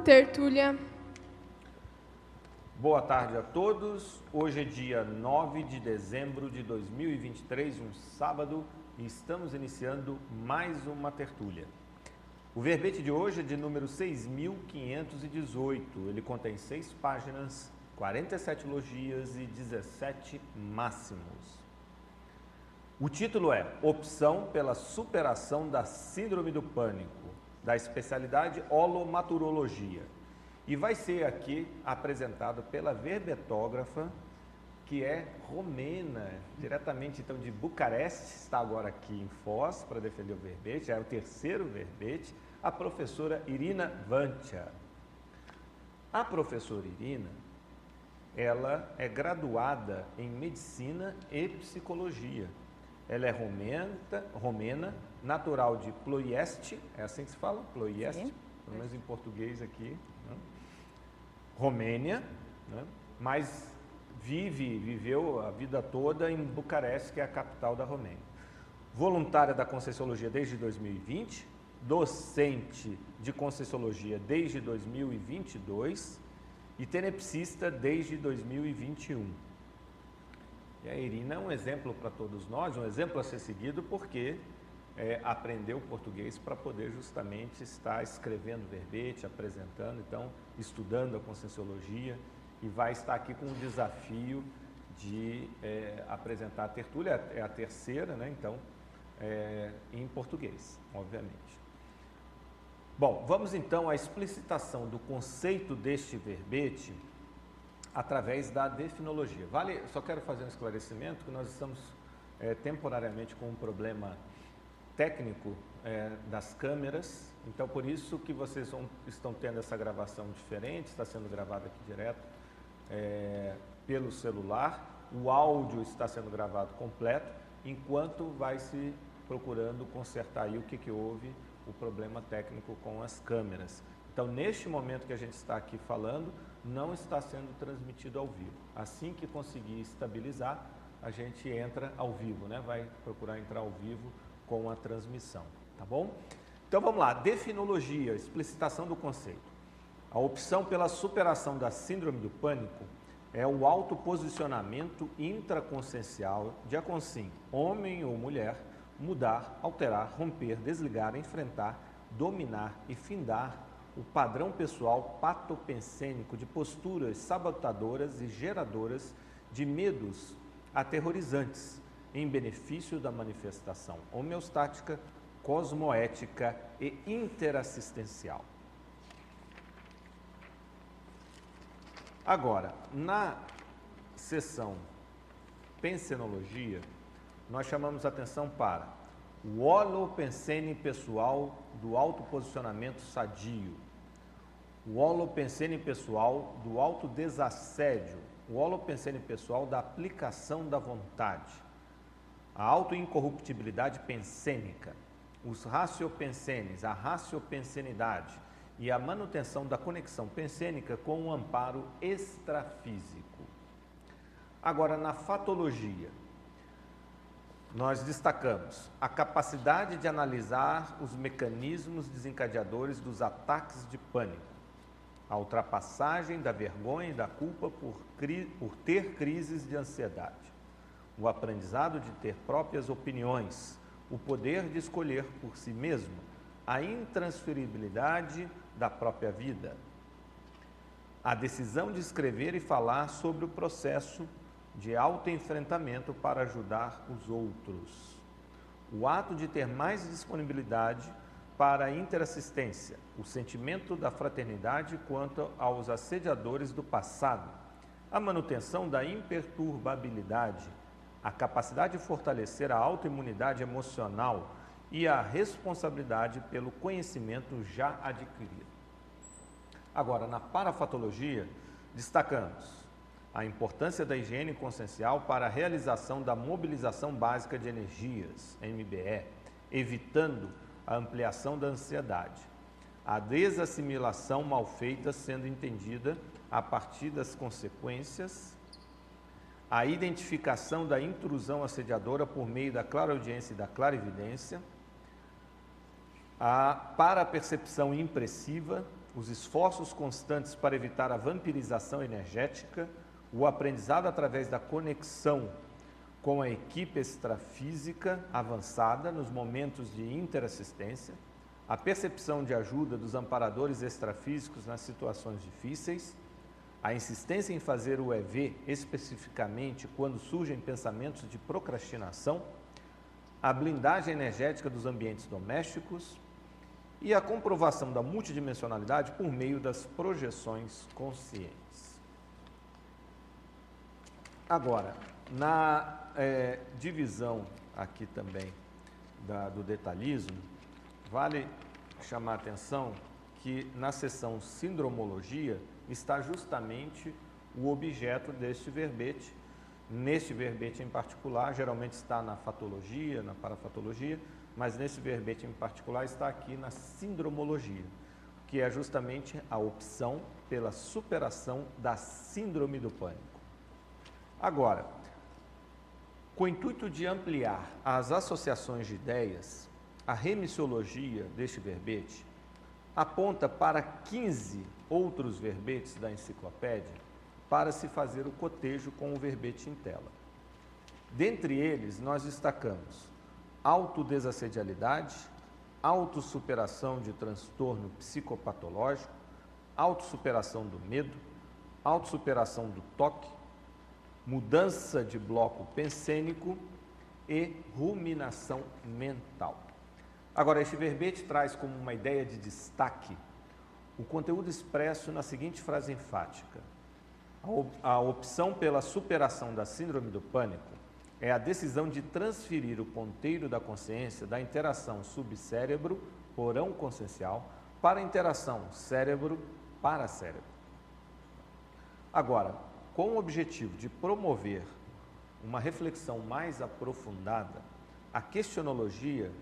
tertúlia. Boa tarde a todos. Hoje é dia 9 de dezembro de 2023, um sábado, e estamos iniciando mais uma tertúlia. O verbete de hoje é de número 6.518. Ele contém 6 páginas, 47 logias e 17 máximos. O título é Opção pela superação da síndrome do pânico, da especialidade holomaturologia. E vai ser aqui apresentado pela verbetógrafa, que é romena, diretamente então de Bucareste, está agora aqui em Foz para defender o verbete, é o terceiro verbete, a professora Irina Vancia. A professora Irina, ela é graduada em Medicina e Psicologia. Ela é romena, natural de Ploiesti, é assim que se fala? Ploiesti, pelo menos em português aqui, né? Romênia, né? Mas viveu a vida toda em Bucareste, que é a capital da Romênia. Voluntária da Conscienciologia desde 2020, docente de Conscienciologia desde 2022 e tenepsista desde 2021. E a Irina é um exemplo para todos nós, um exemplo a ser seguido porque aprendeu português para poder justamente estar escrevendo verbete, apresentando, então estudando a Conscienciologia e vai estar aqui com o desafio de apresentar a tertúlia, é a terceira, né? Então, em português, obviamente. Bom, vamos então à explicitação do conceito deste verbete através da definologia. Só quero fazer um esclarecimento que nós estamos temporariamente com um problema técnico das câmeras, então por isso que vocês estão tendo essa gravação diferente, está sendo gravado aqui direto pelo celular, o áudio está sendo gravado completo, enquanto vai se procurando consertar aí o que houve, o problema técnico com as câmeras. Então, neste momento que a gente está aqui falando, não está sendo transmitido ao vivo. Assim que conseguir estabilizar, a gente entra ao vivo, né? Vai procurar entrar ao vivo com a transmissão, tá bom? Então, vamos lá. Definologia, explicitação do conceito. A opção pela superação da síndrome do pânico é o autoposicionamento intraconsciencial de a consim, homem ou mulher, mudar, alterar, romper, desligar, enfrentar, dominar e findar o padrão pessoal patopensênico de posturas sabotadoras e geradoras de medos aterrorizantes, em benefício da manifestação homeostática, cosmoética e interassistencial. Agora, na seção Pensenologia, nós chamamos atenção para o holopensene pessoal do autoposicionamento sadio, o holopensene pessoal do autodesassédio, o holopensene pessoal da aplicação da vontade, a autoincorruptibilidade pensênica, os raciopensenes, a raciopensenidade e a manutenção da conexão pensênica com o amparo extrafísico. Agora, na fatologia, nós destacamos a capacidade de analisar os mecanismos desencadeadores dos ataques de pânico, a ultrapassagem da vergonha e da culpa por ter crises de ansiedade, o aprendizado de ter próprias opiniões, o poder de escolher por si mesmo, a intransferibilidade da própria vida, a decisão de escrever e falar sobre o processo de autoenfrentamento para ajudar os outros, o ato de ter mais disponibilidade para a interassistência, o sentimento da fraternidade quanto aos assediadores do passado, a manutenção da imperturbabilidade, a capacidade de fortalecer a autoimunidade emocional e a responsabilidade pelo conhecimento já adquirido. Agora, na parafatologia, destacamos a importância da higiene consciencial para a realização da mobilização básica de energias, MBE, evitando a ampliação da ansiedade, a desassimilação mal feita sendo entendida a partir das consequências, a identificação da intrusão assediadora por meio da clareaudiência e da clarividência, a parapercepção impressiva, os esforços constantes para evitar a vampirização energética, o aprendizado através da conexão com a equipe extrafísica avançada nos momentos de interassistência, a percepção de ajuda dos amparadores extrafísicos nas situações difíceis, a insistência em fazer o EV especificamente quando surgem pensamentos de procrastinação, a blindagem energética dos ambientes domésticos e a comprovação da multidimensionalidade por meio das projeções conscientes. Agora, na divisão aqui também do detalhismo, vale chamar a atenção que na seção Sindromologia está justamente o objeto deste verbete. Neste verbete em particular, geralmente está na fatologia, na parafatologia, mas nesse verbete em particular está aqui na Sindromologia, que é justamente a opção pela superação da síndrome do pânico. Agora, com o intuito de ampliar as associações de ideias, a remissiologia deste verbete aponta para 15 outros verbetes da enciclopédia para se fazer o cotejo com o verbete em tela. Dentre eles, nós destacamos autodesassedialidade, autossuperação de transtorno psicopatológico, autossuperação do medo, autossuperação do toque, mudança de bloco pensênico e ruminação mental. Agora, este verbete traz como uma ideia de destaque o conteúdo expresso na seguinte frase enfática: a opção pela superação da síndrome do pânico é a decisão de transferir o ponteiro da consciência da interação subcérebro-porão consciencial para a interação cérebro-paracérebro. Agora, com o objetivo de promover uma reflexão mais aprofundada, a questionologia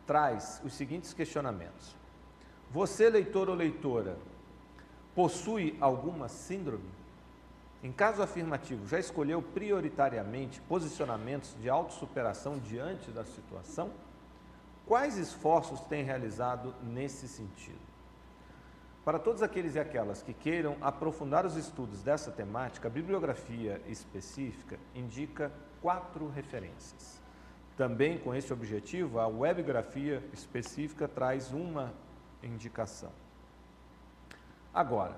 traz os seguintes questionamentos. Você, leitor ou leitora, possui alguma síndrome? Em caso afirmativo, já escolheu prioritariamente posicionamentos de autossuperação diante da situação? Quais esforços tem realizado nesse sentido? Para todos aqueles e aquelas que queiram aprofundar os estudos dessa temática, a bibliografia específica indica 4 referências. Também com esse objetivo, a webgrafia específica traz uma indicação. Agora,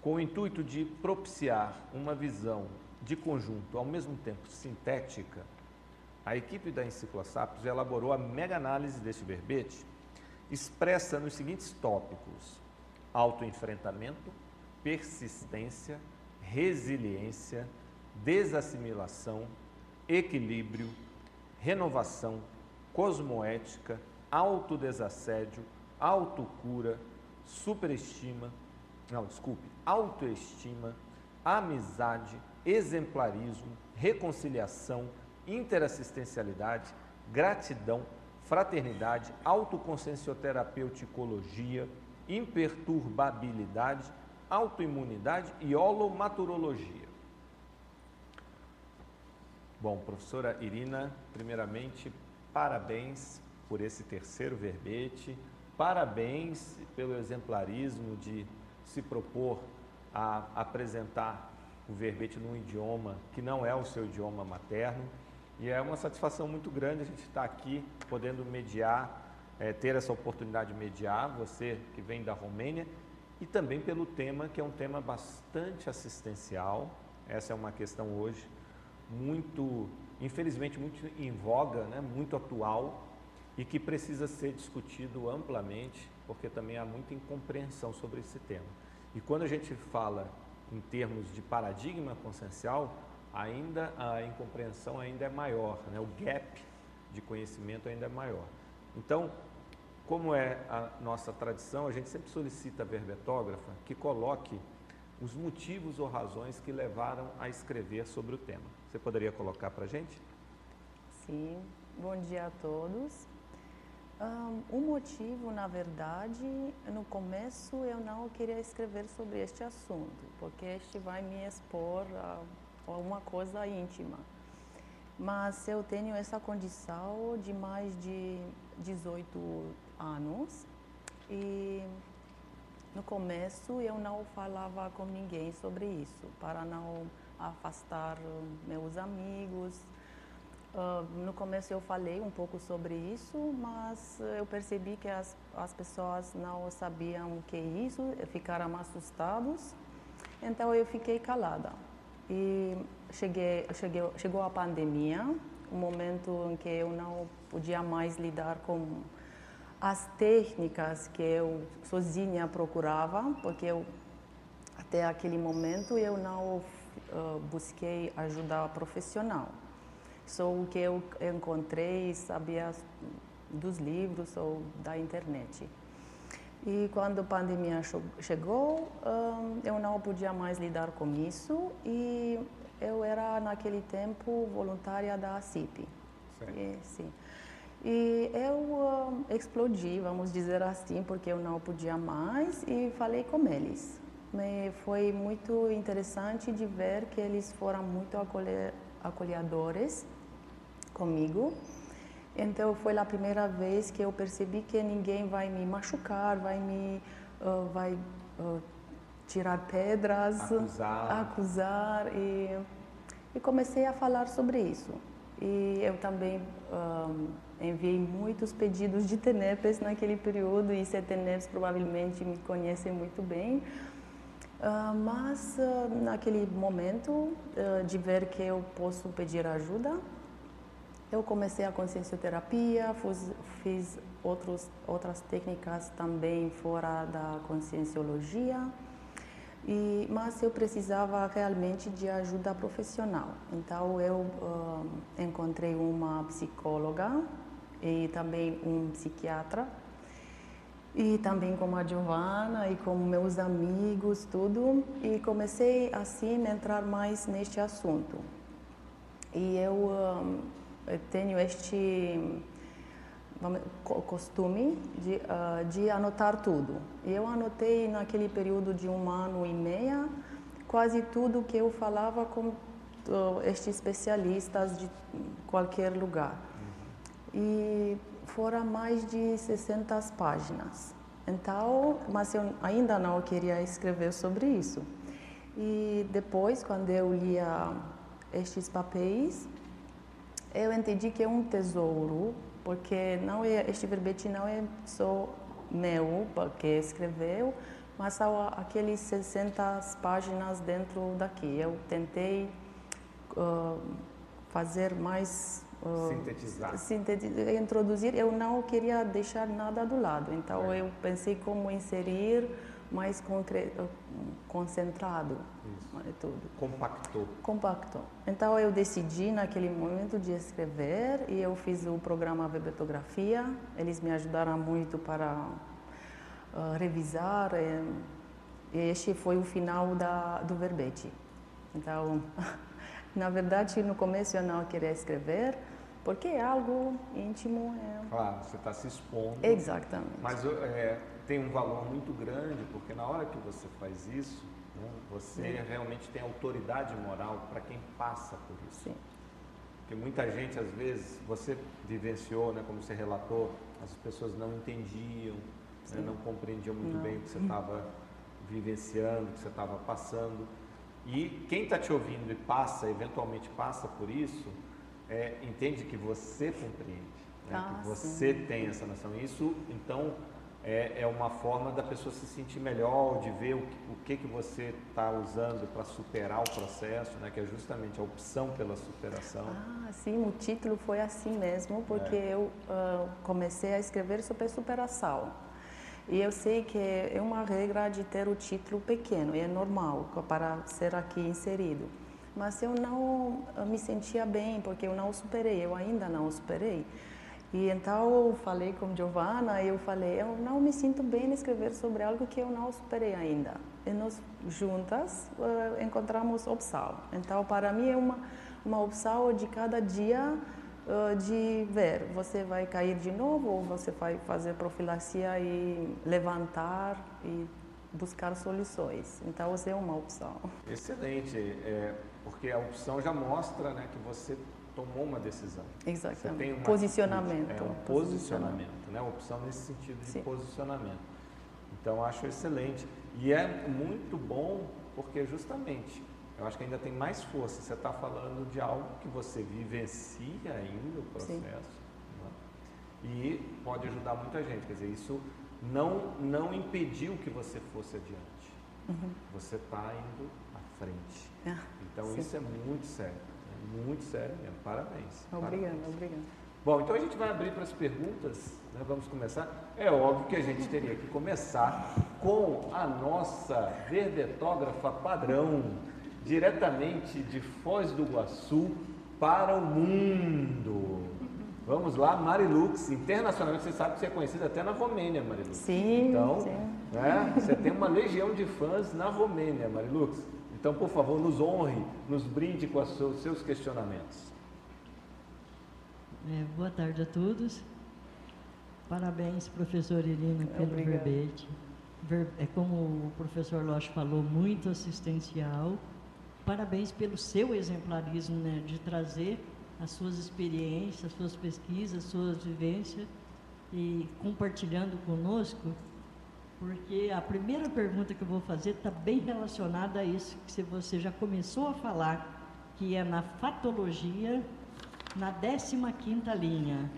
com o intuito de propiciar uma visão de conjunto, ao mesmo tempo sintética, a equipe da Enciclosapios elaborou a mega-análise deste verbete, expressa nos seguintes tópicos: autoenfrentamento, persistência, resiliência, desassimilação, equilíbrio, renovação, cosmoética, autodesassédio, autocura, autoestima, amizade, exemplarismo, reconciliação, interassistencialidade, gratidão, fraternidade, autoconsciencioterapeuticologia, imperturbabilidade, autoimunidade e holomaturologia. Bom, professora Irina, primeiramente, parabéns por esse terceiro verbete, parabéns pelo exemplarismo de se propor a apresentar o verbete num idioma que não é o seu idioma materno, e é uma satisfação muito grande a gente estar aqui podendo mediar, ter essa oportunidade de mediar, você que vem da Romênia, e também pelo tema, que é um tema bastante assistencial. Essa é uma questão hoje muito, infelizmente, muito em voga, né? Muito atual, e que precisa ser discutido amplamente, porque também há muita incompreensão sobre esse tema. E quando a gente fala em termos de paradigma consciencial, ainda a incompreensão ainda é maior, né? O gap de conhecimento ainda é maior. Então, como é a nossa tradição, a gente sempre solicita a verbetógrafa que coloque os motivos ou razões que levaram a escrever sobre o tema. Você poderia colocar para a gente? Sim, bom dia a todos. O motivo, na verdade, no começo eu não queria escrever sobre este assunto, porque este vai me expor a uma coisa íntima. Mas eu tenho essa condição de mais de 18 anos e no começo eu não falava com ninguém sobre isso, para não afastar meus amigos. No começo eu falei um pouco sobre isso, mas eu percebi que as pessoas não sabiam o que é isso, ficaram assustados. Então eu fiquei calada. E chegou a pandemia, um momento em que eu não podia mais lidar com as técnicas que eu sozinha procurava, porque até aquele momento eu não busquei ajuda profissional. Só o que eu encontrei, sabia dos livros ou da internet. E quando a pandemia chegou, eu não podia mais lidar com isso e eu era naquele tempo voluntária da CIP. Sim. E eu explodi, vamos dizer assim, porque eu não podia mais e falei com eles. Foi muito interessante de ver que eles foram muito acolhedores comigo. Então foi a primeira vez que eu percebi que ninguém vai me machucar, vai tirar pedras, acusar e comecei a falar sobre isso. E eu também enviei muitos pedidos de TENEPES naquele período e CETENEPs provavelmente me conhecem muito bem. Mas naquele momento de ver que eu posso pedir ajuda, eu comecei a consciencioterapia, fiz outras técnicas também fora da conscienciologia, mas eu precisava realmente de ajuda profissional. Então eu encontrei uma psicóloga e também um psiquiatra, e também com a Giovana e com meus amigos, tudo, e comecei assim a entrar mais neste assunto. E eu tenho este costume de anotar tudo. E eu anotei naquele período de 1 ano e meio quase tudo que eu falava com estes especialistas de qualquer lugar. E foram mais de 60 páginas. Então, mas eu ainda não queria escrever sobre isso. E depois, quando eu lia estes papéis, eu entendi que é um tesouro, porque este verbete não é só meu, porque escreveu, mas são aqueles 60 páginas dentro daqui. Eu tentei fazer mais... introduzir, eu não queria deixar nada do lado, então eu pensei como inserir mais concentrado. Tudo. Compactou. Então eu decidi naquele momento de escrever e eu fiz o programa Verbetografia. Eles me ajudaram muito para revisar e este foi o final do verbete. Então, na verdade, no começo eu não queria escrever porque é algo íntimo. Claro, você está se expondo. Exatamente. Mas tem um valor muito grande porque na hora que você faz isso, você realmente tem autoridade moral para quem passa por isso. Sim. Porque muita gente, às vezes, você vivenciou, né, como você relatou, as pessoas não entendiam, né, não compreendiam muito bem o que você estava vivenciando, o que você estava passando. E quem está te ouvindo e eventualmente passa por isso, entende que você compreende, né, que você tem essa noção. Isso, então... É uma forma da pessoa se sentir melhor, de ver o que você está usando para superar o processo, né? Que é justamente a opção pela superação. Sim, o título foi assim mesmo, porque eu comecei a escrever sobre superação. E eu sei que é uma regra de ter o título pequeno, e é normal para ser aqui inserido. Mas eu não me sentia bem, porque eu não o superei, eu ainda não o superei. E então eu falei com Giovana e eu falei, eu não me sinto bem em escrever sobre algo que eu não superei ainda. E nós juntas encontramos opção. Então para mim é uma opção de cada dia de ver, você vai cair de novo ou você vai fazer profilaxia e levantar e buscar soluções. Então você é uma opção. Excelente, porque a opção já mostra, né, que você tomou uma decisão. Exatamente. Posicionamento. É um posicionamento, né? Opção nesse sentido de posicionamento. Então, acho excelente. E é muito bom porque, justamente, eu acho que ainda tem mais força. Você está falando de algo que você vivencia ainda o processo, né? E pode ajudar muita gente. Quer dizer, isso não impediu que você fosse adiante. Você está indo à frente. Então, sim. isso é muito sério. Muito sério mesmo. Parabéns. Obrigada, Parabéns. obrigada. Bom, então a gente vai abrir para as perguntas, né? Vamos começar. É óbvio que a gente teria que começar com a nossa verbetógrafa padrão, diretamente de Foz do Iguaçu para o mundo. Vamos lá, Marilux, internacionalmente, você sabe que você é conhecida até na Romênia, Marilux. Sim, então, sim. Né, você tem uma legião de fãs na Romênia, Marilux. Então, por favor, nos honre, nos brinde com os seus questionamentos. Boa tarde a todos. Parabéns, professor Irino, pelo Obrigada. verbete. É como o professor Loche falou, muito assistencial. Parabéns pelo seu exemplarismo, né, de trazer as suas experiências, as suas pesquisas, as suas vivências e compartilhando conosco, porque a primeira pergunta que eu vou fazer está bem relacionada a isso que você já começou a falar, que é na fatologia, na 15ª linha,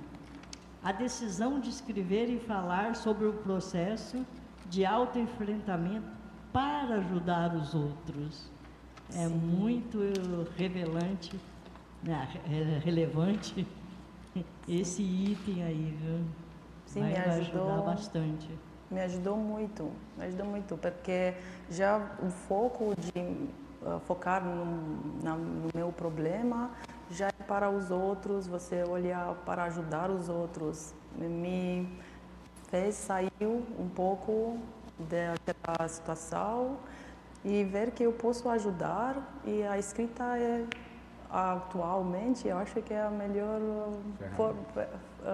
a decisão de escrever e falar sobre o processo de autoenfrentamento para ajudar os outros. É muito revelante, né, relevante esse item aí, viu? Sim, vai me ajudou, ajudar bastante. Me ajudou muito, porque já o foco de focar no meu problema já é para os outros, você olhar para ajudar os outros, me fez sair um pouco daquela situação e ver que eu posso ajudar, e a escrita é atualmente, eu acho que é a melhor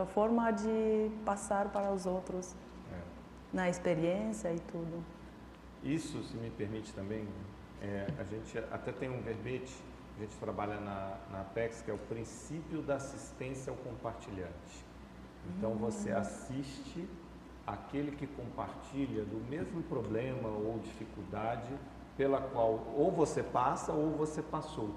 forma de passar para os outros, na experiência e tudo. Isso, se me permite também, a gente até tem um verbete, a gente trabalha na Apex, que é o princípio da assistência ao compartilhante. Então, você assiste aquele que compartilha do mesmo problema ou dificuldade pela qual ou você passa ou você passou.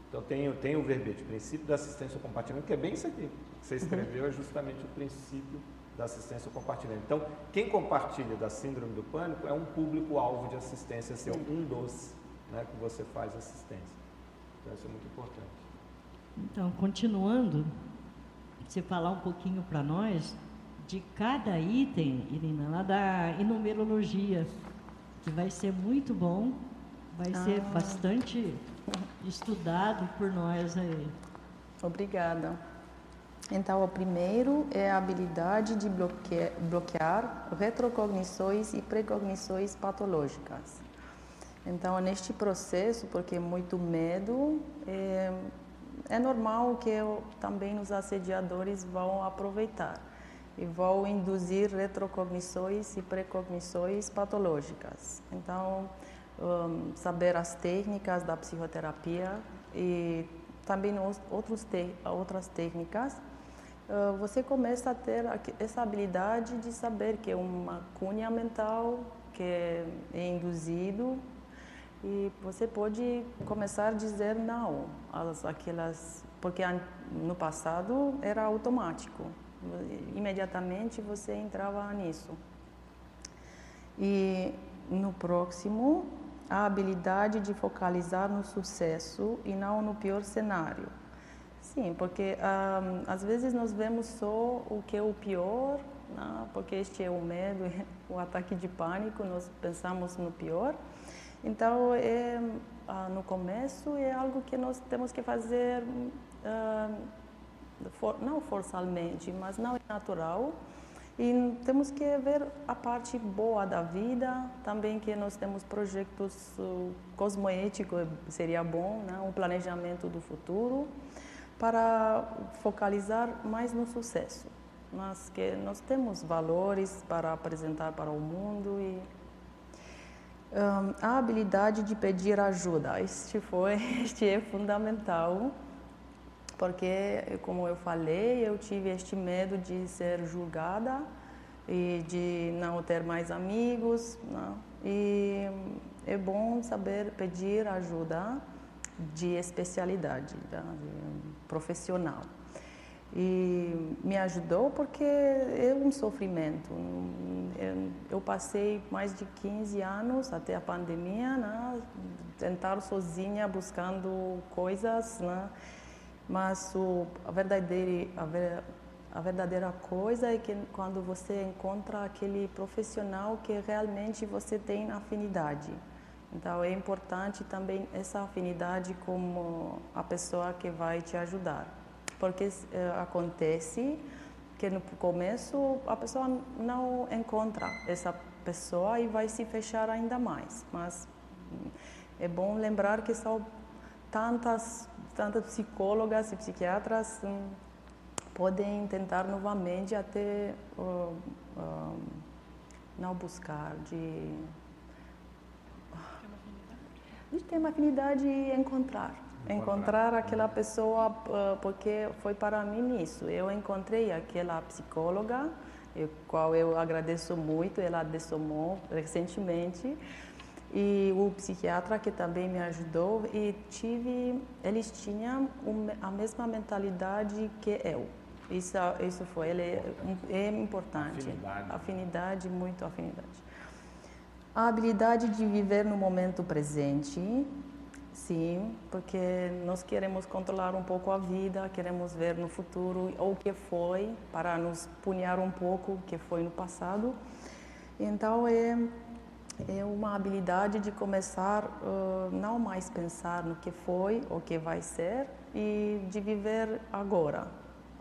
Então, tem o verbete, princípio da assistência ao compartilhamento, que é bem isso aqui que você escreveu, é justamente o princípio da assistência ao compartilhamento. Então, quem compartilha da síndrome do pânico é um público-alvo de assistência seu, um dos, né, que você faz assistência. Então, isso é muito importante. Então, continuando, você falar um pouquinho para nós de cada item, Irina, lá da enumerologia, que vai ser muito bom, vai ser bastante estudado por nós aí. Obrigada. Então, o primeiro é a habilidade de bloquear retrocognições e precognições patológicas. Então, neste processo, porque muito medo, é normal que também os assediadores vão aproveitar e vão induzir retrocognições e precognições patológicas. Então, saber as técnicas da psicoterapia e também outras técnicas, você começa a ter essa habilidade de saber que é uma cunha mental que é induzido, e você pode começar a dizer não àquelas, porque no passado era automático, imediatamente você entrava nisso. E no próximo, a habilidade de focalizar no sucesso e não no pior cenário. Sim, porque às vezes nós vemos só o que é o pior, né? Porque este é o medo, o ataque de pânico, nós pensamos no pior. Então, no começo é algo que nós temos que fazer, não forçalmente, mas não é natural. E temos que ver a parte boa da vida, também que nós temos projetos cosmoéticos, seria bom, né? Um planejamento do futuro, para focalizar mais no sucesso. Mas que nós temos valores para apresentar para o mundo e a habilidade de pedir ajuda, este é fundamental, porque, como eu falei, eu tive este medo de ser julgada e de não ter mais amigos, né? E é bom saber pedir ajuda de especialidade, tá? De profissional. E me ajudou porque é um sofrimento. Eu passei mais de 15 anos até a pandemia, né? Tentar sozinha buscando coisas, né? Mas a verdadeira coisa é que quando você encontra aquele profissional que realmente você tem afinidade. Então é importante também essa afinidade com a pessoa que vai te ajudar. Porque acontece que no começo a pessoa não encontra essa pessoa e vai se fechar ainda mais. Mas é bom lembrar que são tantas psicólogas e psiquiatras podem tentar novamente até não buscar de ter uma afinidade e encontrar aquela pessoa, porque foi para mim isso. Eu encontrei aquela psicóloga, qual eu agradeço muito, ela dessomou recentemente, e o psiquiatra que também me ajudou, e eles tinham a mesma mentalidade que eu. Isso foi, é importante. Afinidade, muito afinidade. A habilidade de viver no momento presente, sim, porque nós queremos controlar um pouco a vida, queremos ver no futuro o que foi, para nos punhar um pouco o que foi no passado. Então, é uma habilidade de começar não mais pensar no que foi, o que vai ser, e de viver agora.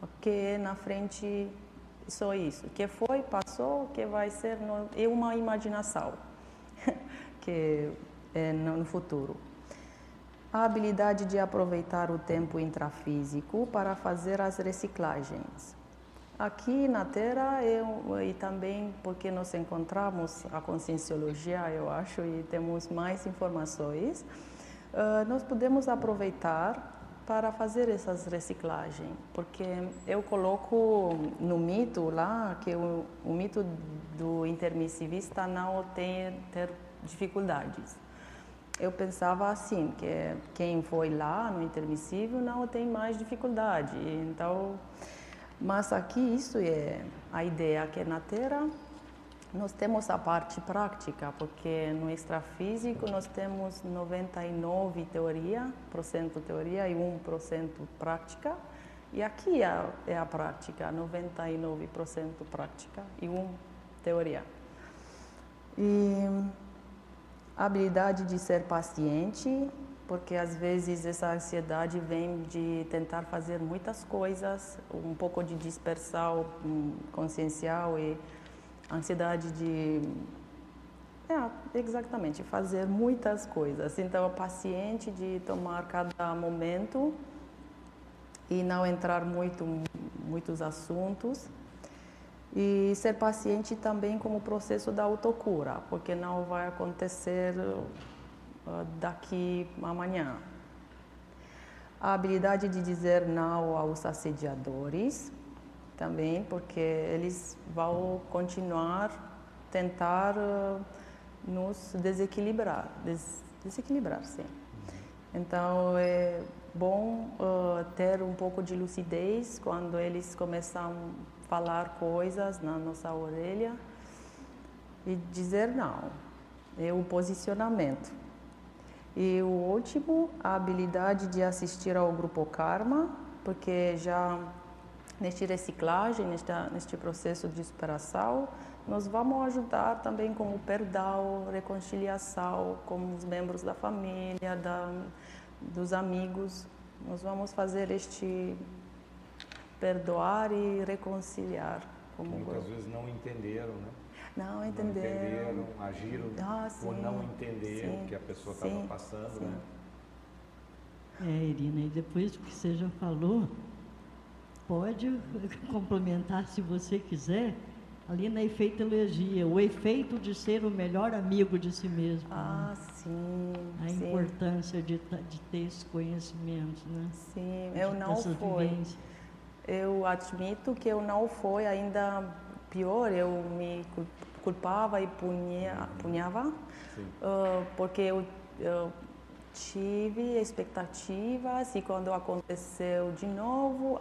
O que é na frente, só isso. O que foi, passou, o que vai ser, é uma imaginação que é no futuro. A habilidade de aproveitar o tempo intrafísico para fazer as reciclagens. Aqui na Terra, e também porque nós encontramos a conscienciologia, eu acho, e temos mais informações, nós podemos aproveitar para fazer essas reciclagens, porque eu coloco no mito lá que o mito do intermissivista não ter dificuldades. Eu pensava assim, que quem foi lá no intermissível não tem mais dificuldade. Então, mas aqui isso é a ideia, que na Terra nós temos a parte prática, porque no extrafísico nós temos 99% teoria e 1% prática. E aqui é a prática, 99% prática e 1% teoria. E a habilidade de ser paciente, porque às vezes essa ansiedade vem de tentar fazer muitas coisas, um pouco de dispersão consciencial e ansiedade de exatamente fazer muitas coisas. Então, paciente de tomar cada momento e não entrar muitos assuntos. E ser paciente também com o processo da autocura, porque não vai acontecer daqui a amanhã. A habilidade de dizer não aos assediadores, também, porque eles vão continuar tentar nos desequilibrar, sim. Então, é bom ter um pouco de lucidez quando eles começam a falar coisas na nossa orelha e dizer não. É o posicionamento. E o último, a habilidade de assistir ao grupo Karma, porque já neste reciclagem, neste processo de superação, nós vamos ajudar também com o perdão, reconciliação com os membros da família, dos amigos. Nós vamos fazer este perdoar e reconciliar. Muitas vezes não entenderam, né? Não entenderam, agiram por não entender o que a pessoa estava passando, né? Irina, e depois do que você já falou, pode complementar se você quiser, ali na efeitologia, o efeito de ser o melhor amigo de si mesmo. Sim. A importância de ter esse conhecimento, né? Sim, eu não fui. Eu admito que eu não fui ainda pior, eu me culpava e punhava, porque eu tive expectativas e quando aconteceu de novo,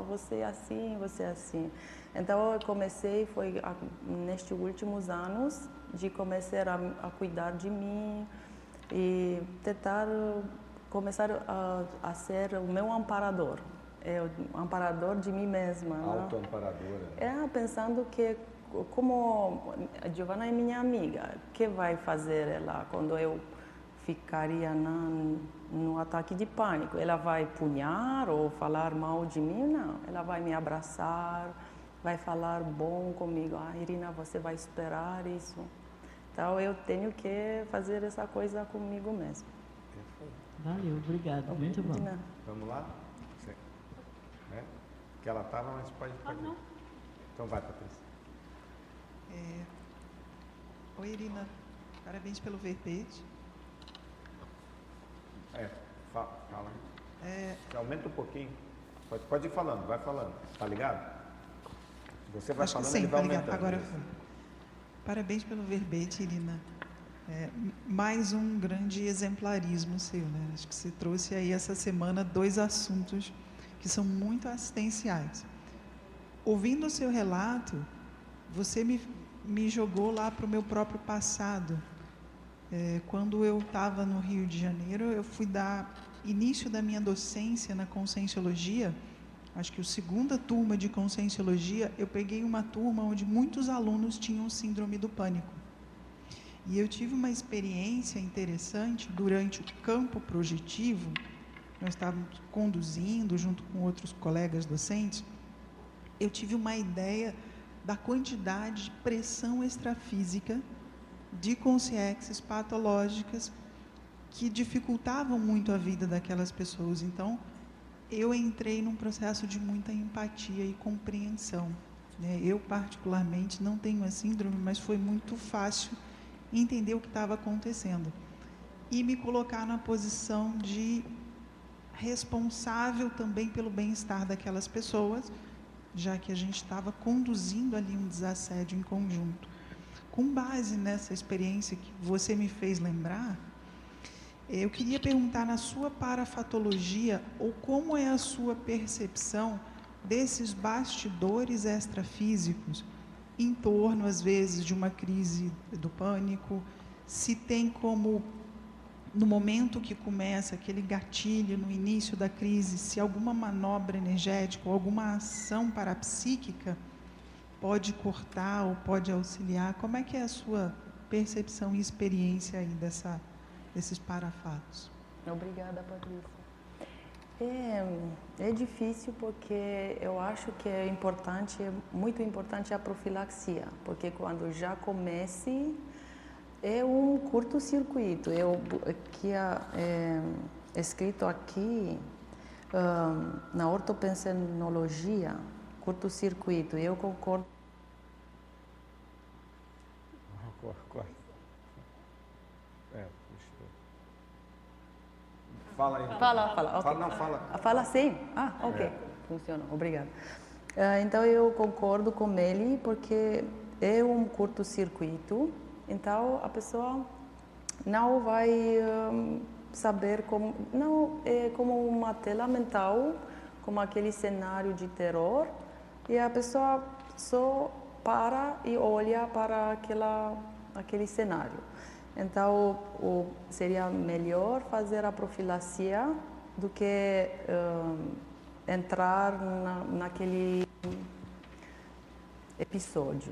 você é assim, você é assim. Então eu comecei, nestes últimos anos, de começar a cuidar de mim e tentar começar a ser o meu amparador. O amparador de mim mesma. Autoamparadora. Pensando que, como a Giovanna é minha amiga, o que vai fazer ela quando eu ficaria no ataque de pânico? Ela vai punhar ou falar mal de mim? Não, ela vai me abraçar, vai falar bom comigo. Irina, você vai esperar isso. Então eu tenho que fazer essa coisa comigo mesmo. Valeu, obrigado, muito bom. Vamos lá? Que ela estava, mas pode. Não. Então vai, Patrícia. Oi, Irina. Parabéns pelo verbete. Fala. Você aumenta um pouquinho. Pode ir falando, vai falando. Tá ligado? Você vai falando, ele vai aumentando. Agora foi. Parabéns pelo verbete, Irina. Mais um grande exemplarismo seu, né? Acho que você trouxe aí essa semana 2 assuntos que são muito assistenciais. Ouvindo o seu relato, você me jogou lá para o meu próprio passado. Quando eu estava no Rio de Janeiro, eu fui dar início da minha docência na Conscienciologia. Acho que a segunda turma de Conscienciologia, eu peguei uma turma onde muitos alunos tinham síndrome do pânico. E eu tive uma experiência interessante durante o campo projetivo. Nós estávamos conduzindo junto com outros colegas docentes. Eu tive uma ideia da quantidade de pressão extrafísica de consciências patológicas que dificultavam muito a vida daquelas pessoas. Então, eu entrei num processo de muita empatia e compreensão, né? Eu, particularmente, não tenho a síndrome, mas foi muito fácil entender o que estava acontecendo e me colocar na posição de responsável também pelo bem-estar daquelas pessoas, já que a gente estava conduzindo ali um desassédio em conjunto. Com base nessa experiência que você me fez lembrar, eu queria perguntar na sua parafatologia, ou como é a sua percepção desses bastidores extrafísicos em torno, às vezes, de uma crise do pânico, se tem como, no momento que começa aquele gatilho, no início da crise, se alguma manobra energética ou alguma ação parapsíquica pode cortar ou pode auxiliar. Como é que é a sua percepção e experiência aí desses parafatos? Obrigada, Patrícia. É difícil porque eu acho que é muito importante a profilaxia, porque quando já comece é um curto-circuito. Que é escrito aqui na ortopensenologia, curto-circuito. Eu concordo. Corre. Fala aí. Fala. Okay. Fala. Fala sim? Ok. Funciona. Obrigada. Então, eu concordo com ele, porque é um curto-circuito. Então, a pessoa não vai saber como... Não é como uma tela mental, como aquele cenário de terror, e a pessoa só para e olha para aquele cenário. Então, seria melhor fazer a profilaxia do que entrar naquele episódio.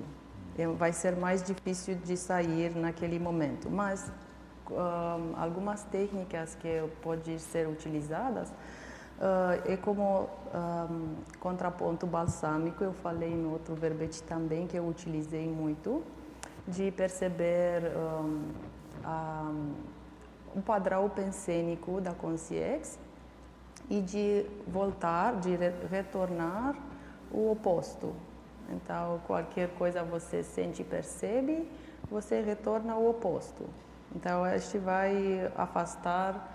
Vai ser mais difícil de sair naquele momento. Mas algumas técnicas que podem ser utilizadas é como contraponto balsâmico. Eu falei no outro verbete também, que eu utilizei muito, de perceber um padrão pensênico da consciência e de voltar, de retornar o oposto. Então, qualquer coisa você sente e percebe, você retorna o oposto. Então, este vai afastar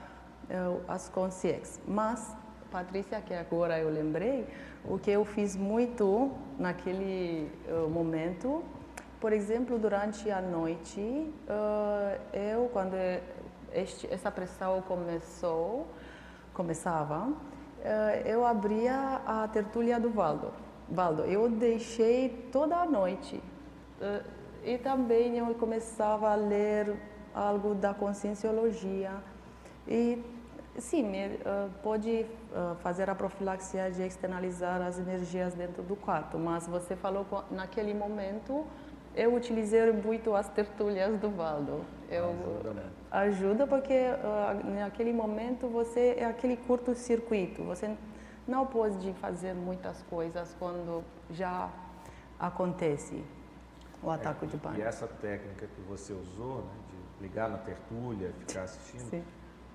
as consciências. Mas, Patrícia, que agora eu lembrei, o que eu fiz muito naquele momento, por exemplo, durante a noite, quando essa pressão começava, eu abria a tertúlia do Valdo. Eu deixei toda a noite. E também eu começava a ler algo da conscienciologia. E sim, pode fazer a profilaxia de externalizar as energias dentro do quarto, mas você falou que naquele momento eu utilizei muito as tertúlias do Valdo. Ajuda porque naquele momento você é aquele curto-circuito, você não pode fazer muitas coisas quando já acontece o ataque de pânico. E essa técnica que você usou, né, de ligar na tertúlia, ficar assistindo, Sim.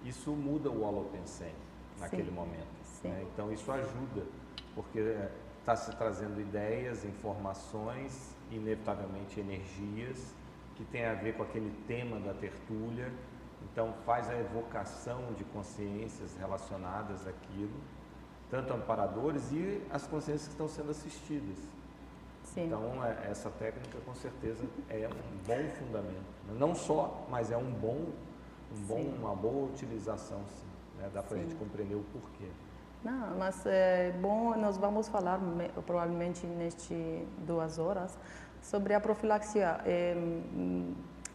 isso muda o holopensene naquele momento. Né? Então isso ajuda, porque está se trazendo ideias, informações, inevitavelmente energias, que tem a ver com aquele tema da tertúlia. Então faz a evocação de consciências relacionadas àquilo, tanto amparadores e as consciências que estão sendo assistidas. Sim. Então, essa técnica, com certeza, é um bom fundamento. Não só, mas é uma boa utilização, sim. Né? Dá para a gente compreender o porquê. Não, mas é bom, nós vamos falar provavelmente neste 2 horas sobre a profilaxia. É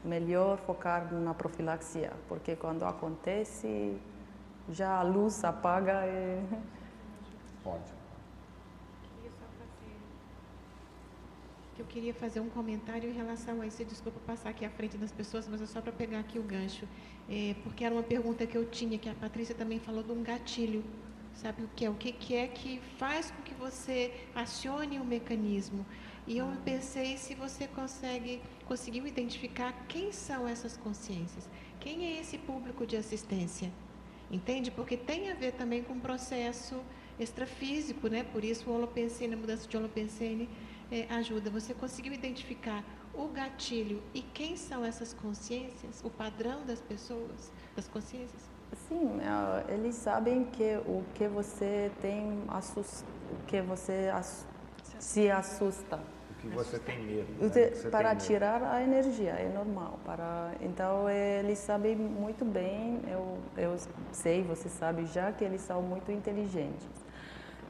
melhor focar na profilaxia, porque quando acontece, já a luz apaga e... Pode. Eu queria fazer um comentário em relação a isso. Desculpa passar aqui à frente das pessoas, mas é só para pegar aqui o gancho. Porque era uma pergunta que eu tinha, que a Patrícia também falou de um gatilho. Sabe o que é? O que é que faz com que você acione o mecanismo? E eu pensei se você conseguiu identificar quem são essas consciências. Quem é esse público de assistência? Entende? Porque tem a ver também com um processo extrafísico, né? Por isso o holopensene, a mudança de holopensene ajuda. Você conseguiu identificar o gatilho e quem são essas consciências? O padrão das pessoas, das consciências? Sim, eles sabem que o que você tem o que você se assusta. O que você tem medo. Para tirar a energia, é normal. Então, eles sabem muito bem, eu sei, você sabe já que eles são muito inteligentes.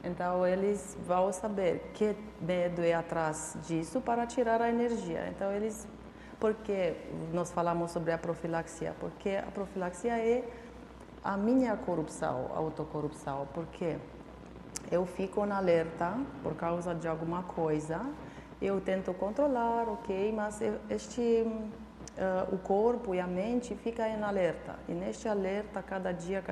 Então, eles vão saber que medo é atrás disso para tirar a energia. Então, porque nós falamos sobre a profilaxia? Porque a profilaxia é a minha corrupção, a autocorrupção. Porque eu fico na alerta por causa de alguma coisa, eu tento controlar, ok, mas o corpo e a mente ficam em alerta. E neste alerta, cada dia,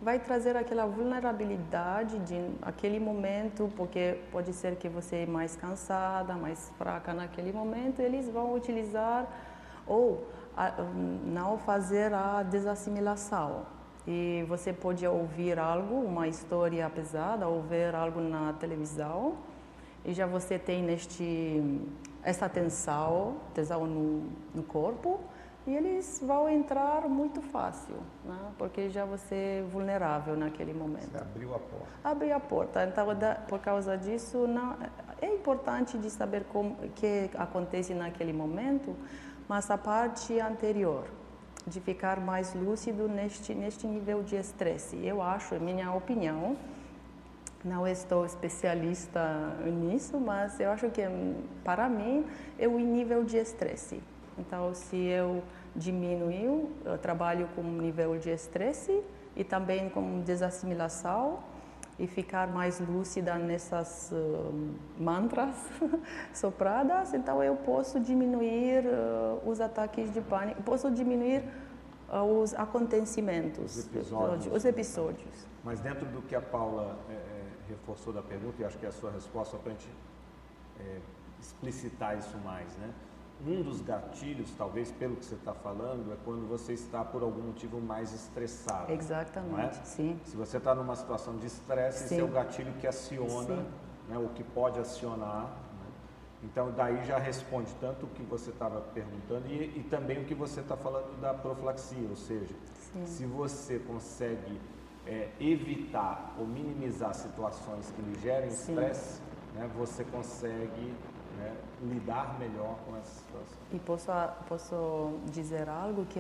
vai trazer aquela vulnerabilidade de aquele momento, porque pode ser que você é mais cansada, mais fraca naquele momento, eles vão utilizar ou não fazer a desassimilação. E você pode ouvir algo, uma história pesada, ou ver algo na televisão, e já você tem essa tensão no corpo, e eles vão entrar muito fácil, né? Porque já você é vulnerável naquele momento. Você abriu a porta. Abri a porta. Então, por causa disso, é importante de saber o que acontece naquele momento, mas a parte anterior, de ficar mais lúcido neste nível de estresse. Eu acho, é minha opinião, não estou especialista nisso, mas eu acho que, para mim, é o nível de estresse. Então, se eu diminuir, eu trabalho com nível de estresse e também com desassimilação e ficar mais lúcida nessas mantras sopradas, então eu posso diminuir os ataques de pânico, posso diminuir os acontecimentos, os episódios. Mas dentro do que a Paula reforçou da pergunta, e acho que é a sua resposta, só para a gente explicitar isso mais, né? Um dos gatilhos, talvez pelo que você está falando, é quando você está por algum motivo mais estressado. Exatamente, não é? Sim. Se você está numa situação de estresse, esse é o gatilho que aciona, né, o que pode acionar. Né? Então, daí já responde tanto o que você estava perguntando e também o que você está falando da profilaxia, ou seja, se você consegue evitar ou minimizar situações que lhe gerem Sim. estresse, né, você consegue, né, lidar melhor com essa situação. E posso dizer algo que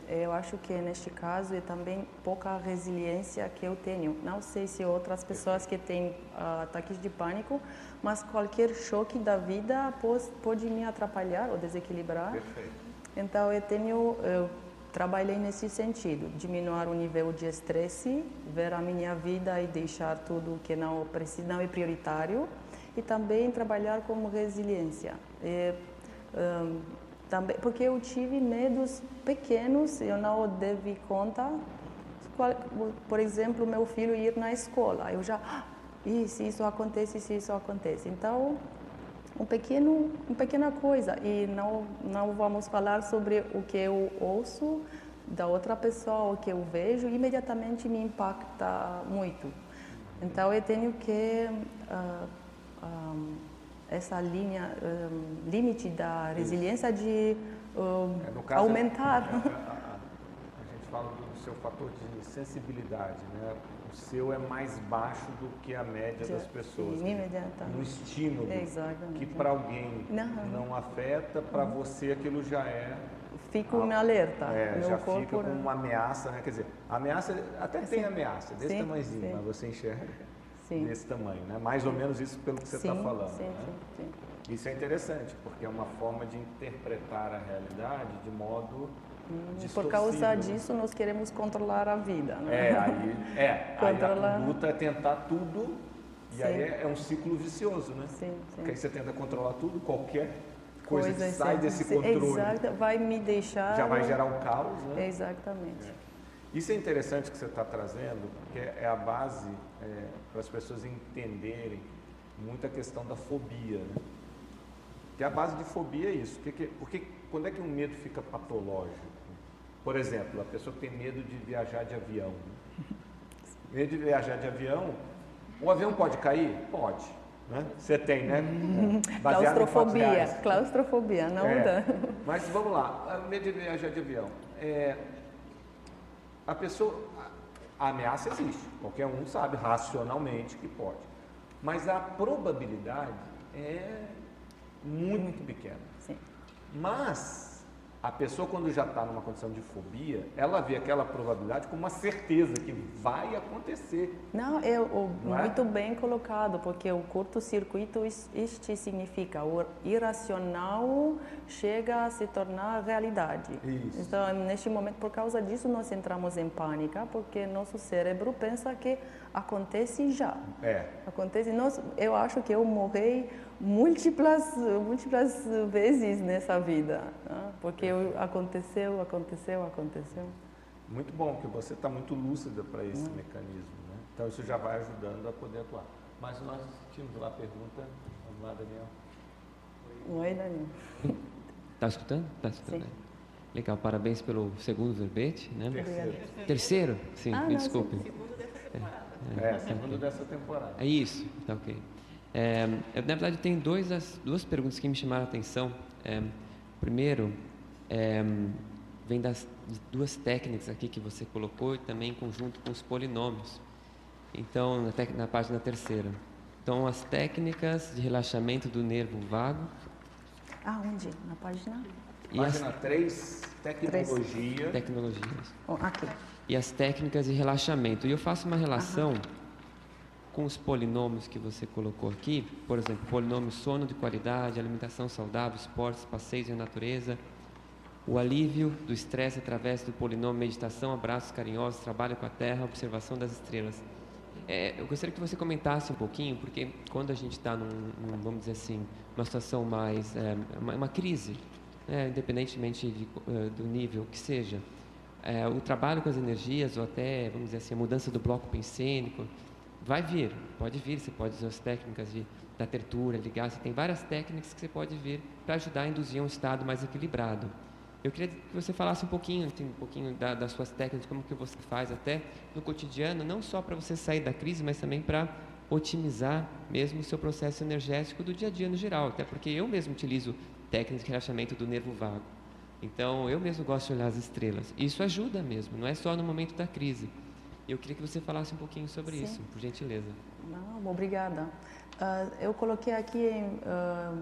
eu acho que neste caso é também pouca resiliência que eu tenho. Não sei se outras pessoas que têm ataques de pânico, mas qualquer choque da vida pode me atrapalhar ou desequilibrar. Perfeito. Então eu trabalhei nesse sentido, diminuir o nível de estresse, ver a minha vida e deixar tudo que não é prioritário, e também trabalhar como resiliência. Também, porque eu tive medos pequenos, eu não dei conta. Por exemplo, meu filho ir na escola, eu já, se isso acontece. Então, pequena coisa, e não vamos falar sobre o que eu ouço da outra pessoa, o que eu vejo, imediatamente me impacta muito. Então, eu tenho que essa linha, limite da resiliência de No caso, aumentar. A gente fala do seu fator de sensibilidade, né? O seu é mais baixo do que a média das pessoas. Sim, imediatamente. Um estímulo Exatamente. que para alguém não afeta, para você aquilo já é... Fico em alerta. Meu já corpo fica como uma ameaça, né? Quer dizer, ameaça, até tem ameaça, desse Sim, tamanhozinho, sim. mas você enxerga Sim. desse tamanho, né? Mais ou menos isso pelo que você está falando, sim, né? sim. Isso é interessante, porque é uma forma de interpretar a realidade de modo distorcido. Por causa disso, nós queremos controlar a vida. Né? Aí Controlar. a conduta é tentar tudo, e Sim. aí é um ciclo vicioso, né? Sim, sim. Porque aí você tenta controlar tudo, qualquer coisa que Coisa sai desse controle Exato, vai me deixar... já vai gerar um caos, né? Exatamente. Isso é interessante que você está trazendo, porque é a base para as pessoas entenderem muito a questão da fobia, né? Que a base de fobia é isso. Porque quando é que um medo fica patológico? Por exemplo, a pessoa que tem medo de viajar de avião. Né? Medo de viajar de avião, o avião pode cair? Pode. Né? Você tem, né? Baseado em fatos reais. Claustrofobia, não dá. Mas vamos lá, medo de viajar de avião. A ameaça existe, qualquer um sabe racionalmente que pode, mas a probabilidade é muito pequena. Sim. Mas a pessoa, quando já está numa condição de fobia, ela vê aquela probabilidade como uma certeza que vai acontecer. Não, muito bem colocado, porque o curto-circuito, isto significa o irracional chega a se tornar realidade. Isso. Então, neste momento, por causa disso, nós entramos em pânico, porque nosso cérebro pensa que acontece já. Acontece. Eu acho que eu morri múltiplas vezes nessa vida, né? Porque aconteceu. Muito bom, que você está muito lúcida para esse mecanismo, né? Então isso já vai ajudando a poder atuar. Mas nós tínhamos lá a pergunta. Vamos lá, Daniel. Oi, Daniel. Está escutando? Está escutando. Sim. Legal, parabéns pelo segundo verbete, né? Terceiro. Terceiro? Sim, me não, desculpe. Segundo dessa temporada. É isso, tá ok. Na verdade, tem duas perguntas que me chamaram a atenção. Primeiro, vem de duas técnicas aqui que você colocou e também em conjunto com os polinômios. Então, na página terceira. Então, as técnicas de relaxamento do nervo vago. Onde? Na página? Página 3, tecnologia. Tecnologias. Aqui. E as técnicas de relaxamento. E eu faço uma relação com os polinômios que você colocou aqui, por exemplo, polinômio sono de qualidade, alimentação saudável, esportes, passeios em natureza, o alívio do estresse através do polinômio meditação, abraços carinhosos, trabalho com a terra, observação das estrelas. Eu gostaria que você comentasse um pouquinho, porque quando a gente está vamos dizer assim, uma situação mais, uma crise, né, independentemente do nível que seja, o trabalho com as energias, ou até, vamos dizer assim, a mudança do bloco pensênico, pode vir, você pode usar as técnicas da tertura, ligar, você tem várias técnicas que você pode vir para ajudar a induzir um estado mais equilibrado. Eu queria que você falasse um pouquinho das suas técnicas, como que você faz até no cotidiano, não só para você sair da crise, mas também para otimizar mesmo o seu processo energético do dia a dia no geral, até porque eu mesmo utilizo técnicas de relaxamento do nervo vago. Então, eu mesmo gosto de olhar as estrelas. Isso ajuda mesmo, não é só no momento da crise. Eu queria que você falasse um pouquinho sobre Sim. isso, por gentileza. Não, obrigada. Eu coloquei aqui,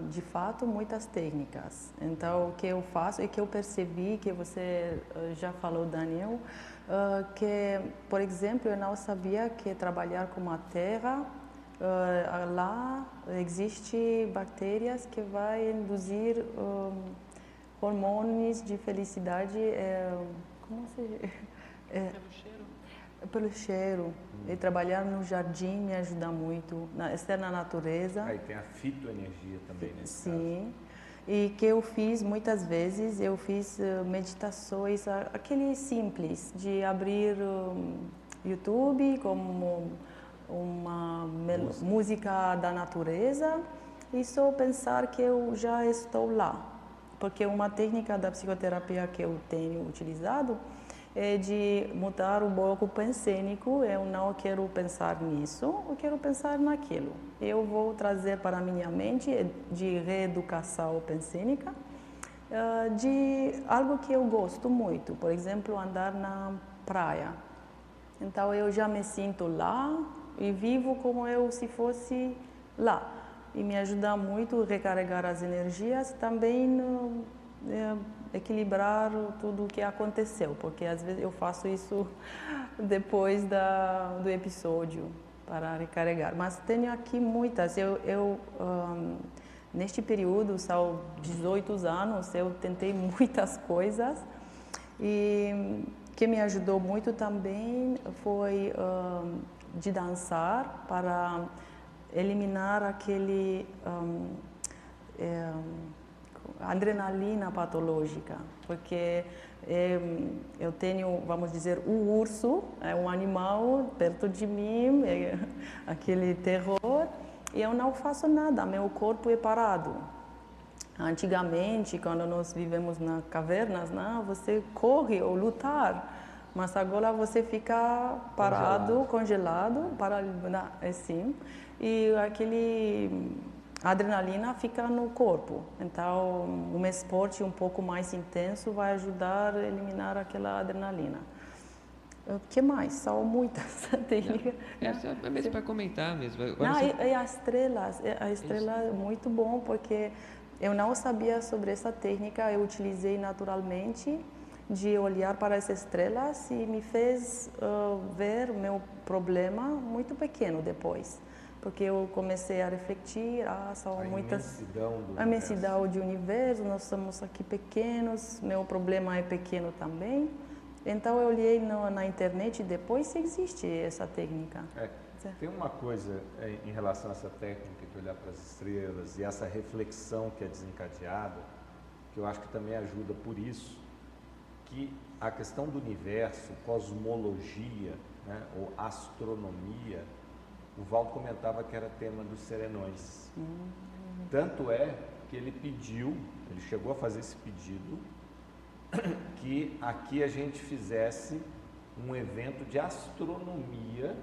de fato, muitas técnicas. Então, o que eu faço e que eu percebi, que você já falou, Daniel, que, por exemplo, eu não sabia que trabalhar com a terra, lá existe bactérias que vai induzir hormônios de felicidade, como se... Pelo cheiro? Pelo cheiro. E trabalhar no jardim me ajuda muito, estar na natureza. Aí tem a fitoenergia também nesse caso. Sim. E que eu fiz muitas vezes, eu fiz meditações, aquele simples, de abrir YouTube como uma música da natureza e só pensar que eu já estou lá. Porque uma técnica da psicoterapia que eu tenho utilizado é de mudar o bloco pensênico. Eu não quero pensar nisso, eu quero pensar naquilo. Eu vou trazer para a minha mente de reeducação pensênica, de algo que eu gosto muito, por exemplo, andar na praia. Então eu já me sinto lá e vivo como eu se fosse lá. E me ajuda muito a recarregar as energias, também equilibrar tudo o que aconteceu, porque às vezes eu faço isso depois do episódio para recarregar. Mas tenho aqui muitas. Neste período, são 18 anos, eu tentei muitas coisas e que me ajudou muito também foi de dançar para eliminar aquele adrenalina patológica, porque eu tenho, vamos dizer, o urso, é um animal perto de mim, aquele terror, e eu não faço nada, meu corpo é parado. Antigamente, quando nós vivemos nas cavernas, não, você corre ou lutar, mas agora você fica parado, congelado assim, e aquele adrenalina fica no corpo. Então, um esporte um pouco mais intenso vai ajudar a eliminar aquela adrenalina. O que mais? São muitas técnicas. É mesmo para comentar mesmo. Agora Não, você... e a estrela é muito bom, porque eu não sabia sobre essa técnica, eu utilizei naturalmente de olhar para as estrelas e me fez ver o meu problema muito pequeno depois. Porque eu comecei a refletir, são muitas... A imensidão do universo, nós somos aqui pequenos, meu problema é pequeno também. Então eu olhei na internet e depois existe essa técnica. Tem uma coisa em relação a essa técnica de olhar para as estrelas e essa reflexão que é desencadeada, que eu acho que também ajuda por isso, que a questão do universo, cosmologia, né, ou astronomia, o Valdo comentava que era tema dos serenões. Tanto é que ele chegou a fazer esse pedido, que aqui a gente fizesse um evento de astronomia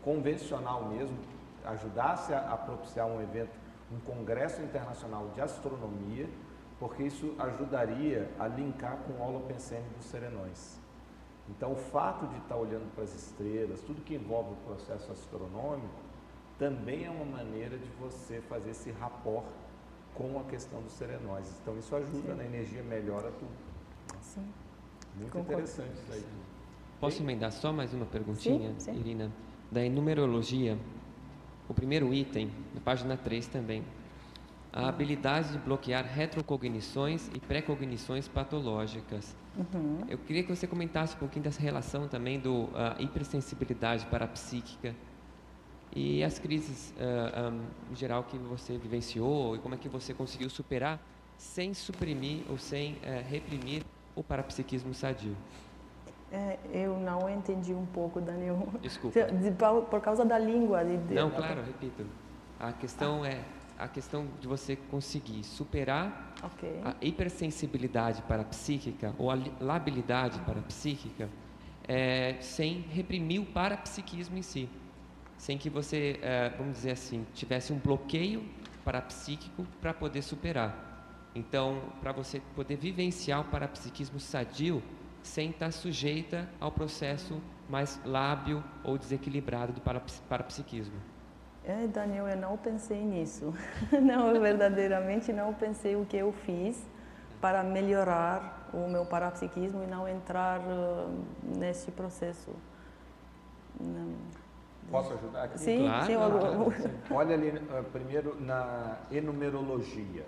convencional mesmo, ajudasse a propiciar um evento, um congresso internacional de astronomia, porque isso ajudaria a linkar com o holopensene dos serenões. Então, o fato de estar olhando para as estrelas, tudo que envolve o processo astronômico, também é uma maneira de você fazer esse rapport com a questão dos serenóis. Então, isso ajuda na energia, melhora tudo. Sim. Muito Concordo. interessante isso aí. Posso emendar só mais uma perguntinha, Sim. Irina? Da numerologia, o primeiro item, na página 3 também. A habilidade de bloquear retrocognições e pré-cognições patológicas. Eu queria que você comentasse um pouquinho dessa relação também do hipersensibilidade parapsíquica e as crises em geral que você vivenciou e como é que você conseguiu superar sem suprimir ou sem reprimir o parapsiquismo sadio. Eu não entendi um pouco, Daniel. Desculpa. Por causa da língua. Não, claro, repito. A questão é a questão de você conseguir superar a hipersensibilidade parapsíquica ou a labilidade parapsíquica sem reprimir o parapsiquismo em si. Sem que você, vamos dizer assim, tivesse um bloqueio parapsíquico para poder superar. Então, para você poder vivenciar o parapsiquismo sadio, sem estar sujeita ao processo mais lábil ou desequilibrado do parapsiquismo. Daniel, eu não pensei nisso. Não, verdadeiramente não pensei o que eu fiz para melhorar o meu parapsiquismo e não entrar nesse processo. Não. Posso ajudar aqui? Sim, Claro, sim, claro. Olha ali primeiro na enumerologia.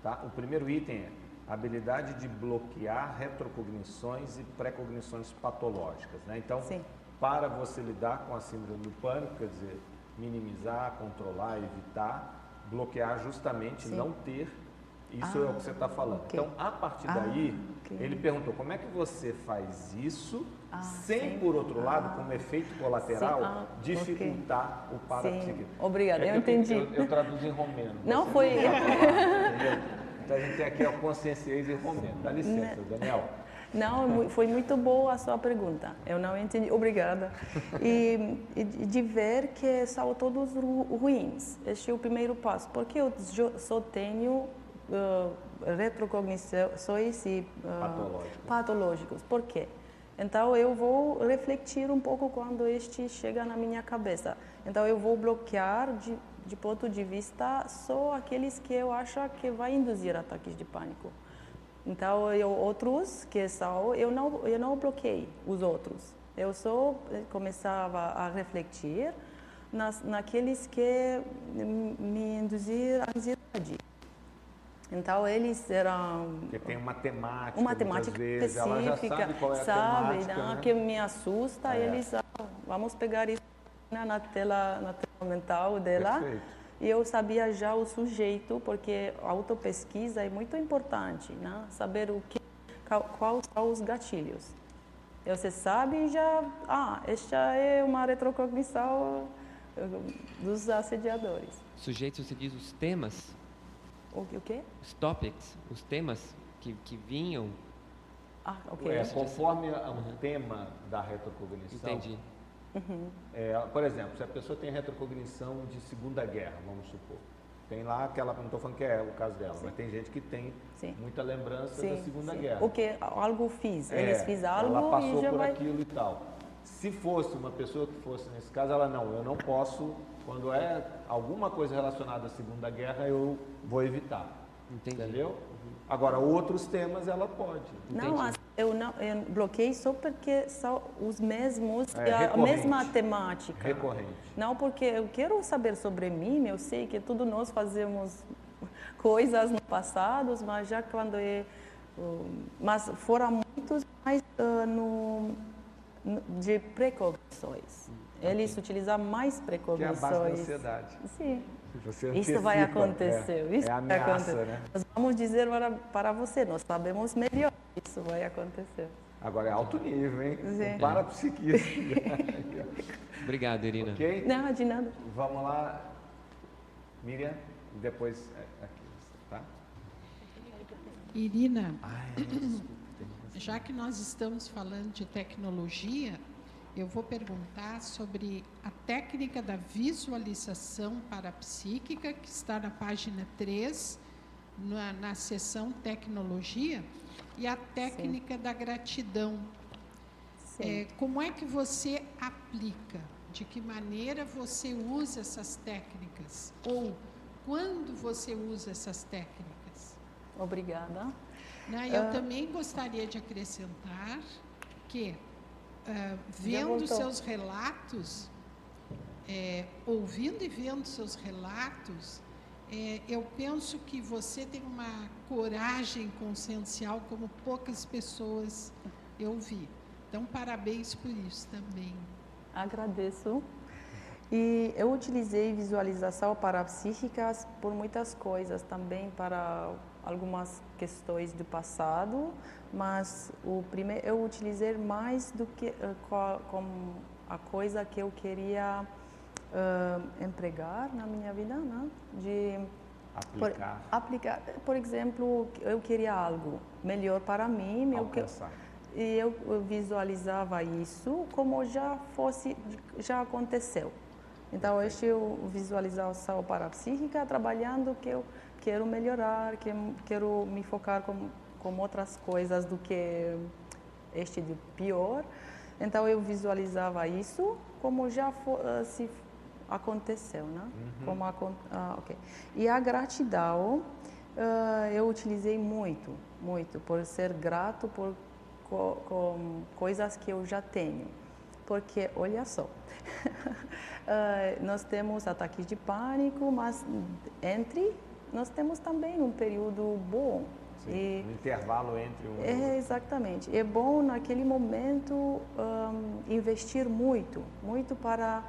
Tá? O primeiro item é a habilidade de bloquear retrocognições e pré-cognições patológicas. Né? Então, sim. para você lidar com a síndrome do pânico, quer dizer, minimizar, controlar, evitar, bloquear justamente, não ter, isso é o que você está falando. Okay. Então, a partir daí, ele perguntou como é que você faz isso sem, por outro lado, como efeito colateral, dificultar o parapsiquismo. Obrigada, eu entendi. Eu traduzo em romeno. Não foi... Entendeu? Então, a gente tem aqui a consciência em romeno. Dá licença, Daniel. Não, foi muito boa a sua pergunta. Eu não entendi. Obrigada. E de ver que são todos ruins. Este é o primeiro passo. Porque eu só tenho retrocognições e patológicos. Por quê? Então, eu vou refletir um pouco quando este chega na minha cabeça. Então, eu vou bloquear de ponto de vista só aqueles que eu acho que vai induzir ataques de pânico. Então, outros que são, eu não bloqueei os outros. Eu só começava a refletir naqueles que me induziram ansiedade. Então, eles eram... Porque tem uma temática, temática vezes, específica, ela já sabe qual é a temática, né? Que me assusta, eles, vamos pegar isso na tela mental dela. Perfeito. E eu sabia já o sujeito, porque a autopesquisa é muito importante, né? Saber quais são os gatilhos. Você sabe e já, esta é uma retrocognição dos assediadores. Sujeito, você diz os temas? O quê? Os topics, os temas que vinham. Ok. Conforme o tema da retrocognição. Entendi. Por exemplo, se a pessoa tem retrocognição de Segunda Guerra, vamos supor, tem lá aquela, não estou falando que é o caso dela, mas tem gente que tem muita lembrança da Segunda Guerra. O que algo fiz, eles fizeram algo ela passou e já por vai... aquilo e tal. Se fosse uma pessoa que fosse nesse caso, ela eu não posso, quando é alguma coisa relacionada à Segunda Guerra, eu vou evitar. Entendi. Entendeu? Agora, outros temas ela pode. Não, eu bloqueei só porque são os mesmos, a recorrente. mesma temática. Recorrente. Não porque eu quero saber sobre mim, eu sei que todos nós fazemos coisas no passado, mas já quando mas foram muitos mais de precognições. Eles utilizam mais precognições. Que é a base da ansiedade. Sim. Você Isso vai acontecer. Isso é a vai ameaça, acontecer. né? Nós vamos dizer para você, nós sabemos melhor. Isso vai acontecer. Agora é alto nível, hein? Sim. Parapsiquismo. Obrigado, Irina. Ok? Não, de nada. Vamos lá, Miriam, e depois aqui, tá? Irina, já que nós estamos falando de tecnologia, eu vou perguntar sobre a técnica da visualização parapsíquica, que está na página 3, na seção tecnologia, e a técnica da gratidão. Como é que você aplica? De que maneira você usa essas técnicas? Ou quando você usa essas técnicas? Obrigada. Eu também gostaria de acrescentar que, vendo seus relatos, ouvindo e vendo seus relatos, eu penso que você tem uma coragem consciencial como poucas pessoas eu vi. Então, parabéns por isso também. Agradeço. E eu utilizei visualização parapsíquica por muitas coisas, também para algumas questões do passado, mas eu utilizei mais do que como a coisa que eu queria empregar na minha vida, né? De aplicar. Por exemplo, eu queria algo melhor para mim, e eu visualizava isso como já aconteceu. Então, este é o visualização parapsíquica, trabalhando que eu quero melhorar, que quero me focar com outras coisas do que este de pior. Então eu visualizava isso como já se aconteceu, né? Como ok. E a gratidão eu utilizei muito por ser grato por com coisas que eu já tenho. Porque, olha só, nós temos ataques de pânico, mas nós temos também um período bom. Sim, um intervalo entre um e outro. Exatamente. É bom, naquele momento, investir muito para,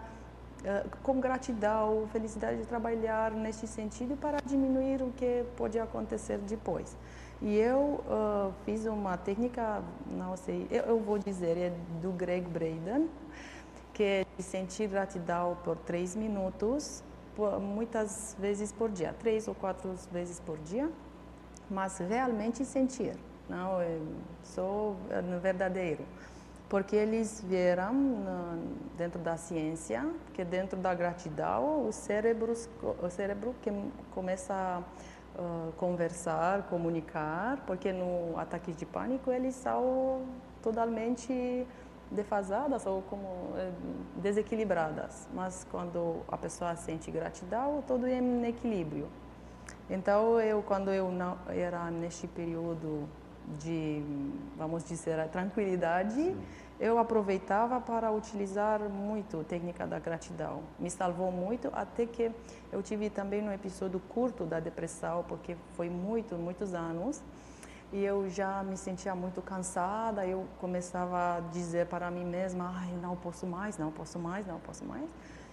com gratidão, felicidade de trabalhar neste sentido para diminuir o que pode acontecer depois. E eu fiz uma técnica, não sei, eu vou dizer, é do Greg Braden, que é de sentir gratidão por 3 minutos, muitas vezes por dia, 3 ou 4 vezes por dia, mas realmente sentir, não é só verdadeiro. Porque eles viram dentro da ciência que dentro da gratidão o cérebro que começa a conversar, comunicar, porque no ataque de pânico eles são totalmente defasadas ou como desequilibradas, mas quando a pessoa sente gratidão, tudo é em equilíbrio. Então quando eu não era neste período de, vamos dizer, a tranquilidade, sim, eu aproveitava para utilizar muito a técnica da gratidão. Me salvou muito, até que eu tive também um episódio curto da depressão, porque foi muitos anos, e eu já me sentia muito cansada, eu começava a dizer para mim mesma, ai, não posso mais.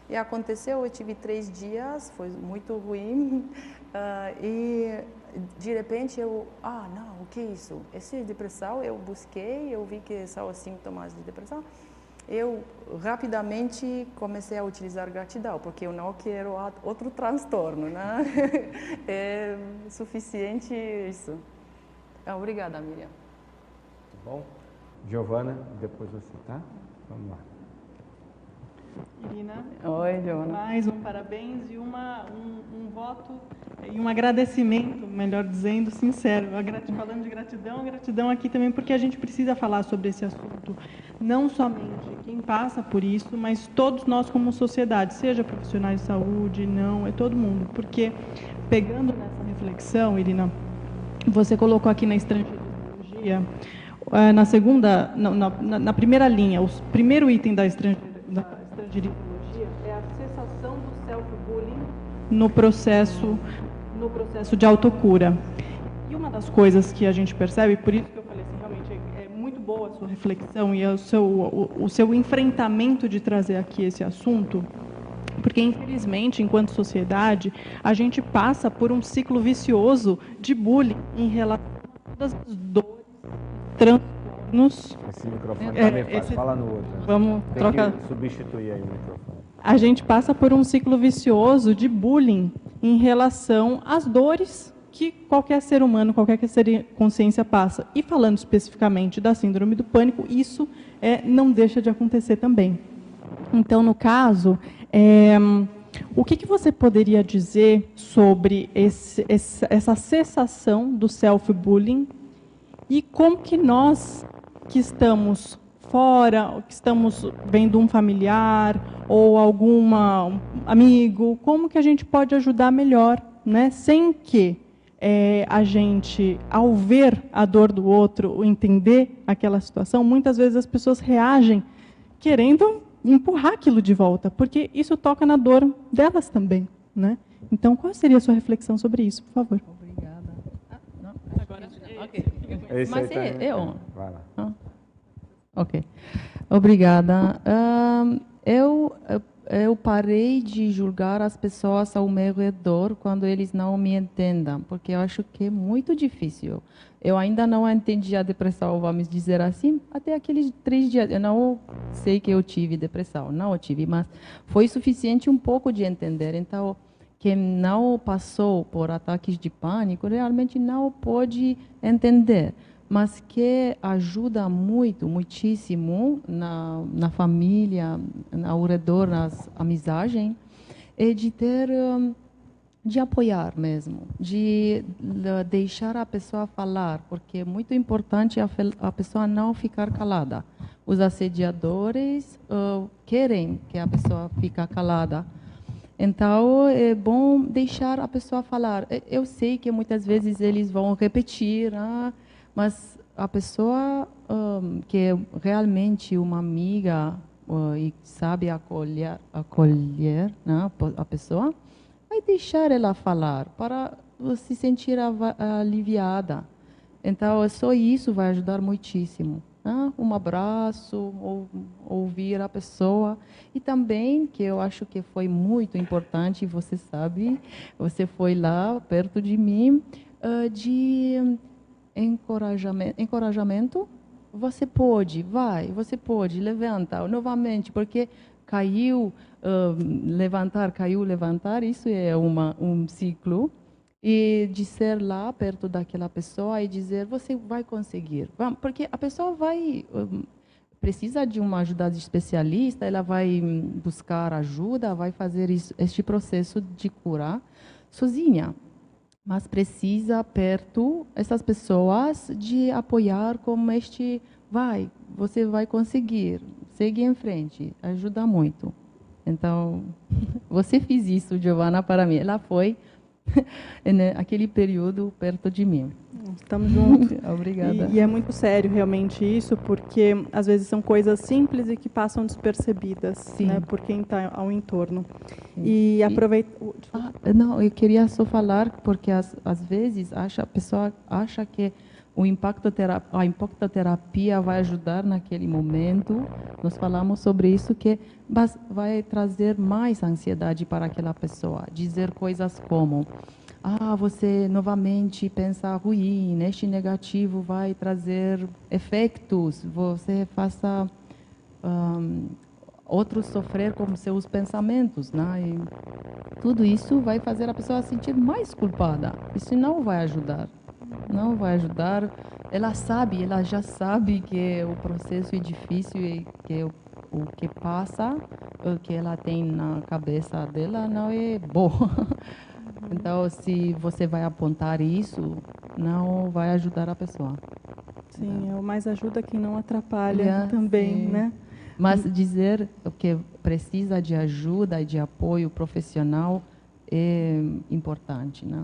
E aconteceu, eu tive 3 dias, foi muito ruim, e de repente não, o que é isso? Essa depressão, eu busquei, eu vi que são os sintomas de depressão. Eu rapidamente comecei a utilizar gratidão, porque eu não quero outro transtorno, né? É suficiente isso. Obrigada, Miriam. Tá bom? Giovana, depois você, tá? Vamos lá. Irina, oi, Giovana. Mais um parabéns e um voto e um agradecimento, melhor dizendo, sincero. Falando de gratidão aqui também, porque a gente precisa falar sobre esse assunto. Não somente quem passa por isso, mas todos nós como sociedade, seja profissionais de saúde, é todo mundo. Porque, pegando nessa reflexão, Irina, você colocou aqui na estrangeirologia, na primeira linha, o primeiro item da estrangeirologia é a cessação do self-bullying no processo de autocura. E uma das coisas que a gente percebe, por isso que eu falei assim, realmente é muito boa a sua reflexão e o seu enfrentamento de trazer aqui esse assunto, porque, infelizmente, enquanto sociedade, a gente passa por um ciclo vicioso de bullying em relação a todas as dores, transtornos. Esse microfone tá meio fácil, fala no outro. Vamos trocar. Tem que substituir aí o microfone. A gente passa por um ciclo vicioso de bullying em relação às dores que qualquer ser humano, qualquer consciência passa. E falando especificamente da síndrome do pânico, isso não deixa de acontecer também. Então, no caso, o que você poderia dizer sobre essa cessação do self-bullying e como que nós que estamos fora, que estamos vendo um familiar ou algum amigo, como que a gente pode ajudar melhor, né? Sem que a gente, ao ver a dor do outro, entender aquela situação, muitas vezes as pessoas reagem querendo empurrar aquilo de volta, porque isso toca na dor delas também, né? Então, qual seria a sua reflexão sobre isso, por favor? Obrigada. Agora, ok. Esse Mas aí eu. Vai lá. Ok. Obrigada. Eu parei de julgar as pessoas ao meu redor quando eles não me entendem, porque eu acho que é muito difícil. Eu ainda não entendi a depressão, vamos dizer assim, até aqueles 3 dias. Eu não sei que eu tive depressão, não eu tive, mas foi suficiente um pouco de entender. Então, quem não passou por ataques de pânico realmente não pode entender, mas que ajuda muitíssimo na família, ao redor, nas amizades, é de ter de apoiar mesmo, de deixar a pessoa falar, porque é muito importante a pessoa não ficar calada. Os assediadores querem que a pessoa fique calada. Então, é bom deixar a pessoa falar. Eu sei que muitas vezes eles vão repetir, mas a pessoa que é realmente uma amiga e sabe acolher né, a pessoa, vai deixar ela falar para se sentir aliviada. Então, só isso vai ajudar muitíssimo. Um abraço, ou ouvir a pessoa. E também, que eu acho que foi muito importante, você sabe, você foi lá perto de mim, de encorajamento. Você pode, você pode, levanta novamente, porque caiu, levantar, isso é um ciclo. E de ser lá perto daquela pessoa e dizer, você vai conseguir. Porque a pessoa precisa de uma ajuda de especialista, ela vai buscar ajuda, vai fazer este processo de cura sozinha. Mas precisa perto essas pessoas de apoiar como você vai conseguir, segue em frente, ajuda muito. Então, você fez isso, Giovana, para mim. Ela foi naquele período perto de mim. Estamos juntos. Obrigada. E é muito sério realmente isso, porque às vezes são coisas simples e que passam despercebidas, né, por quem está ao entorno. Sim. E aproveita. Não, eu queria só falar porque às vezes a pessoa acha que a impactoterapia vai ajudar naquele momento. Nós falamos sobre isso, que vai trazer mais ansiedade para aquela pessoa. Dizer coisas como, você novamente pensa ruim, este negativo vai trazer efeitos, você faça outros sofrer com seus pensamentos, né? E tudo isso vai fazer a pessoa se sentir mais culpada. Isso não vai ajudar. Não vai ajudar. Ela já sabe que o processo é difícil e que o que passa, o que ela tem na cabeça dela não é bom. Então, se você vai apontar isso, não vai ajudar a pessoa. Sim, é o mais ajuda quem não atrapalha também, sim. né? Mas dizer que precisa de ajuda e de apoio profissional é importante, né?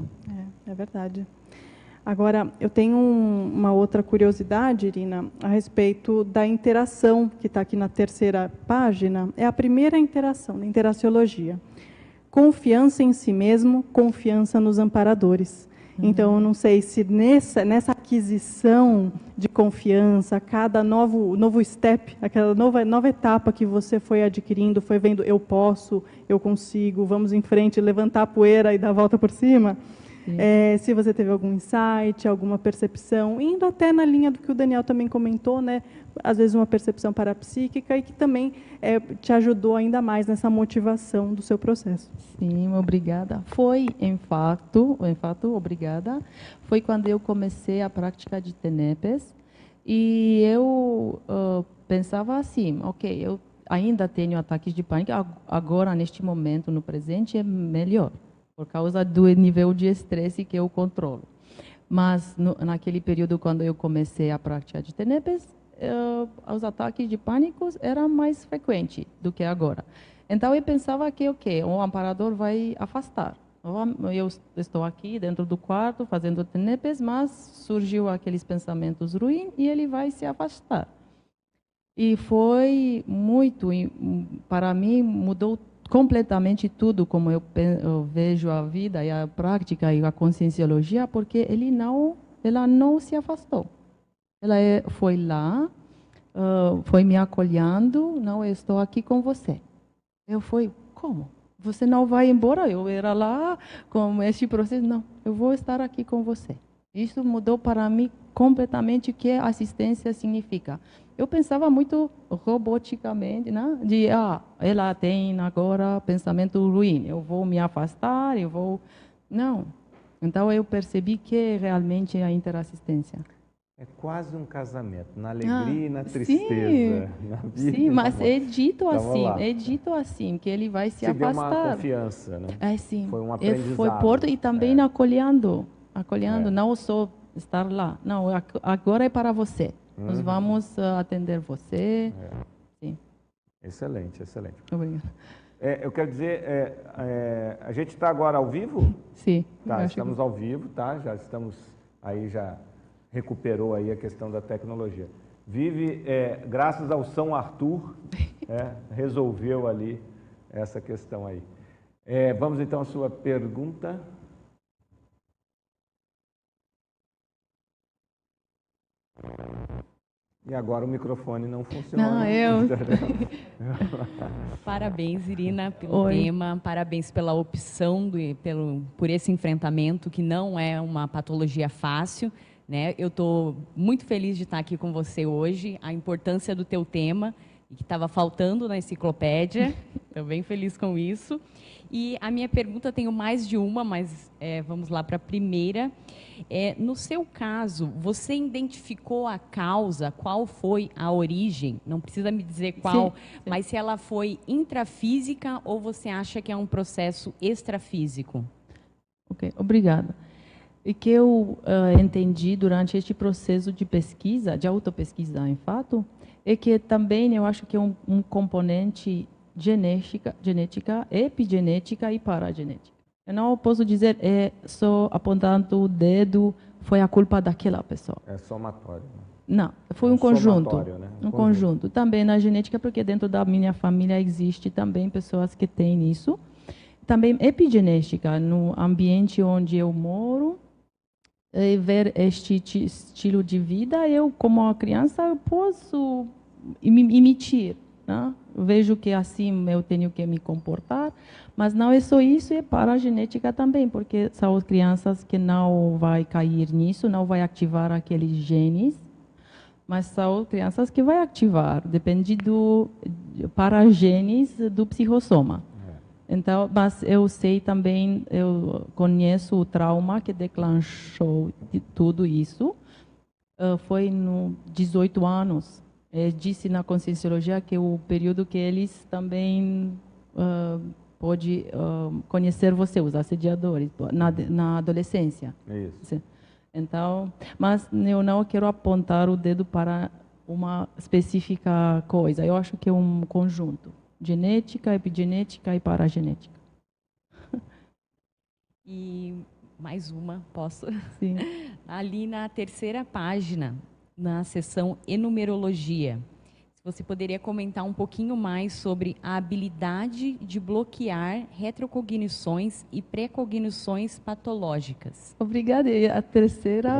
É verdade. Agora, eu tenho uma outra curiosidade, Irina, a respeito da interação, que está aqui na terceira página. É a primeira interação, da interaciologia. Confiança em si mesmo, confiança nos amparadores. Então, eu não sei se nessa aquisição de confiança, cada novo step, aquela nova etapa que você foi adquirindo, foi vendo, eu posso, eu consigo, vamos em frente, levantar a poeira e dar a volta por cima. Se você teve algum insight, alguma percepção, indo até na linha do que o Daniel também comentou, né? Às vezes uma percepção parapsíquica e que também te ajudou ainda mais nessa motivação do seu processo. Sim, obrigada. Foi, em fato, obrigada. Foi quando eu comecei a prática de Tenepes e eu pensava assim, ok, eu ainda tenho ataques de pânico, agora, neste momento, no presente, é melhor, por causa do nível de estresse que eu controlo. Mas, naquele período, quando eu comecei a prática de Tenepes, os ataques de pânico eram mais frequentes do que agora. Então, eu pensava que, o amparador vai afastar. Eu estou aqui dentro do quarto fazendo Tenepes, mas surgiu aqueles pensamentos ruins e ele vai se afastar. E foi muito, para mim, mudou completamente tudo como eu vejo a vida e a prática e a conscienciologia, porque ela não se afastou. Ela foi lá, foi me acolhendo, não, eu estou aqui com você. Eu fui, como? Você não vai embora? Eu era lá com este processo, não, eu vou estar aqui com você. Isso mudou para mim completamente o que assistência significa. Eu pensava muito roboticamente, né? Ela tem agora pensamento ruim, eu vou me afastar, Não. Então, eu percebi que realmente é a interassistência. É quase um casamento, na alegria e na sim. tristeza. Na vida Sim, e no mas amor. é dito Então, vamos lá. é dito assim, que ele vai se Se deu afastar. uma confiança, né? É, sim. Foi um E aprendizado. foi porto e também acolhendo, não só estar lá. Não, agora é para você. Nós vamos atender você. Sim. Excelente, excelente. Obrigada. Eu quero dizer, a gente está agora ao vivo? Sim. Tá, estamos ao vivo, tá? Já estamos aí, já recuperou aí a questão da tecnologia. Vive, graças ao São Arthur, resolveu ali essa questão aí. Vamos então à sua pergunta. E agora o microfone não funciona. Não, eu. Parabéns, Irina, pelo tema. Parabéns pela opção, por esse enfrentamento, que não é uma patologia fácil, né? Eu estou muito feliz de estar aqui com você hoje. A importância do teu tema, que estava faltando na enciclopédia. Estou bem feliz com isso. E a minha pergunta, tenho mais de uma, mas vamos lá para a primeira. No seu caso, você identificou a causa, qual foi a origem? Não precisa me dizer qual, sim. Mas se ela foi intrafísica ou você acha que é um processo extrafísico? Ok, obrigada. E que eu entendi durante este processo de pesquisa, de autopesquisa, em fato, é que também eu acho que é um componente genética, epigenética e paragenética. Eu não posso dizer só apontando o dedo, foi a culpa daquela pessoa. É somatório. Não, foi um conjunto. Né? Um conjunto. Também na genética, porque dentro da minha família existe também pessoas que têm isso. Também epigenética, no ambiente onde eu moro, ver este estilo de vida, eu, como criança, posso emitir. Né? Vejo que assim eu tenho que me comportar, mas não é só isso, é para a genética também, porque são crianças que não vai cair nisso, não vai ativar aqueles genes, mas são crianças que vai ativar, depende do paragenes do psicossoma. Então, mas eu sei também, eu conheço o trauma que declanchou de tudo isso, foi no 18 anos. Disse na Conscienciologia que o período que eles também pode conhecer você, os assediadores, na adolescência. Isso. Então, mas eu não quero apontar o dedo para uma específica coisa. Eu acho que é um conjunto. Genética, epigenética e paragenética. E mais uma, posso? Sim. Ali na terceira página, na seção Enumerologia, se você poderia comentar um pouquinho mais sobre a habilidade de bloquear retrocognições e precognições patológicas. Obrigada. A terceira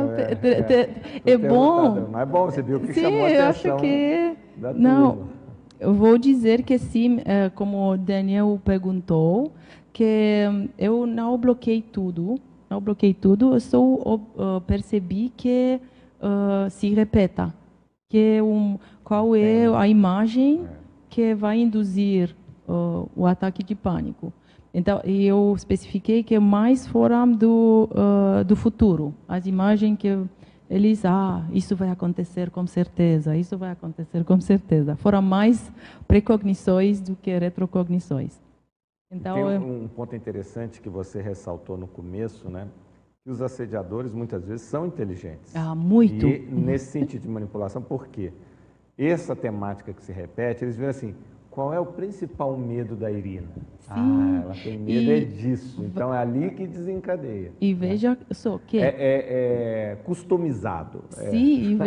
é bom. Mas é bom, você viu que sim, chamou a eu atenção acho que da não. turma. Eu vou dizer que sim, como o Daniel perguntou, que eu não bloqueei tudo, eu só percebi que se repeta, que qual é a imagem que vai induzir o ataque de pânico. Então, eu especifiquei que é mais fora do futuro, as imagens que eles, isso vai acontecer com certeza, isso vai acontecer com certeza. Foram mais precognições do que retrocognições. Então, tem um ponto interessante que você ressaltou no começo, né? Que os assediadores muitas vezes são inteligentes. Muito. E nesse sentido de manipulação, por quê? Essa temática que se repete, eles veem assim, qual é o principal medo da Irina? Sim. Ela tem medo disso. Então é ali que desencadeia. E veja só que... É customizado. Sim,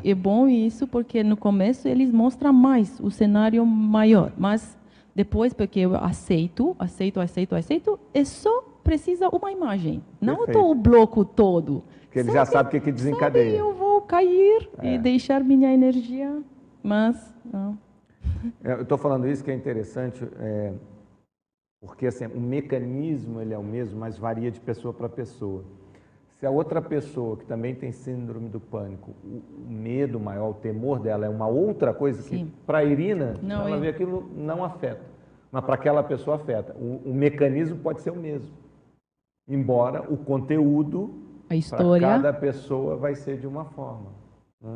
é bom isso, porque no começo eles mostram mais, o cenário maior. Mas depois, porque eu aceito, é só precisa uma imagem. Não o bloco todo. Porque ele já sabe o que desencadeia. Eu vou cair e deixar minha energia, mas... não. Eu estou falando isso que é interessante, porque assim, o mecanismo ele é o mesmo, mas varia de pessoa para pessoa. Se a outra pessoa que também tem síndrome do pânico, o medo maior, o temor dela é uma outra coisa que para a Irina, ela vê aquilo não afeta, mas para aquela pessoa afeta. O mecanismo pode ser o mesmo, embora o conteúdo para cada pessoa vai ser de uma forma.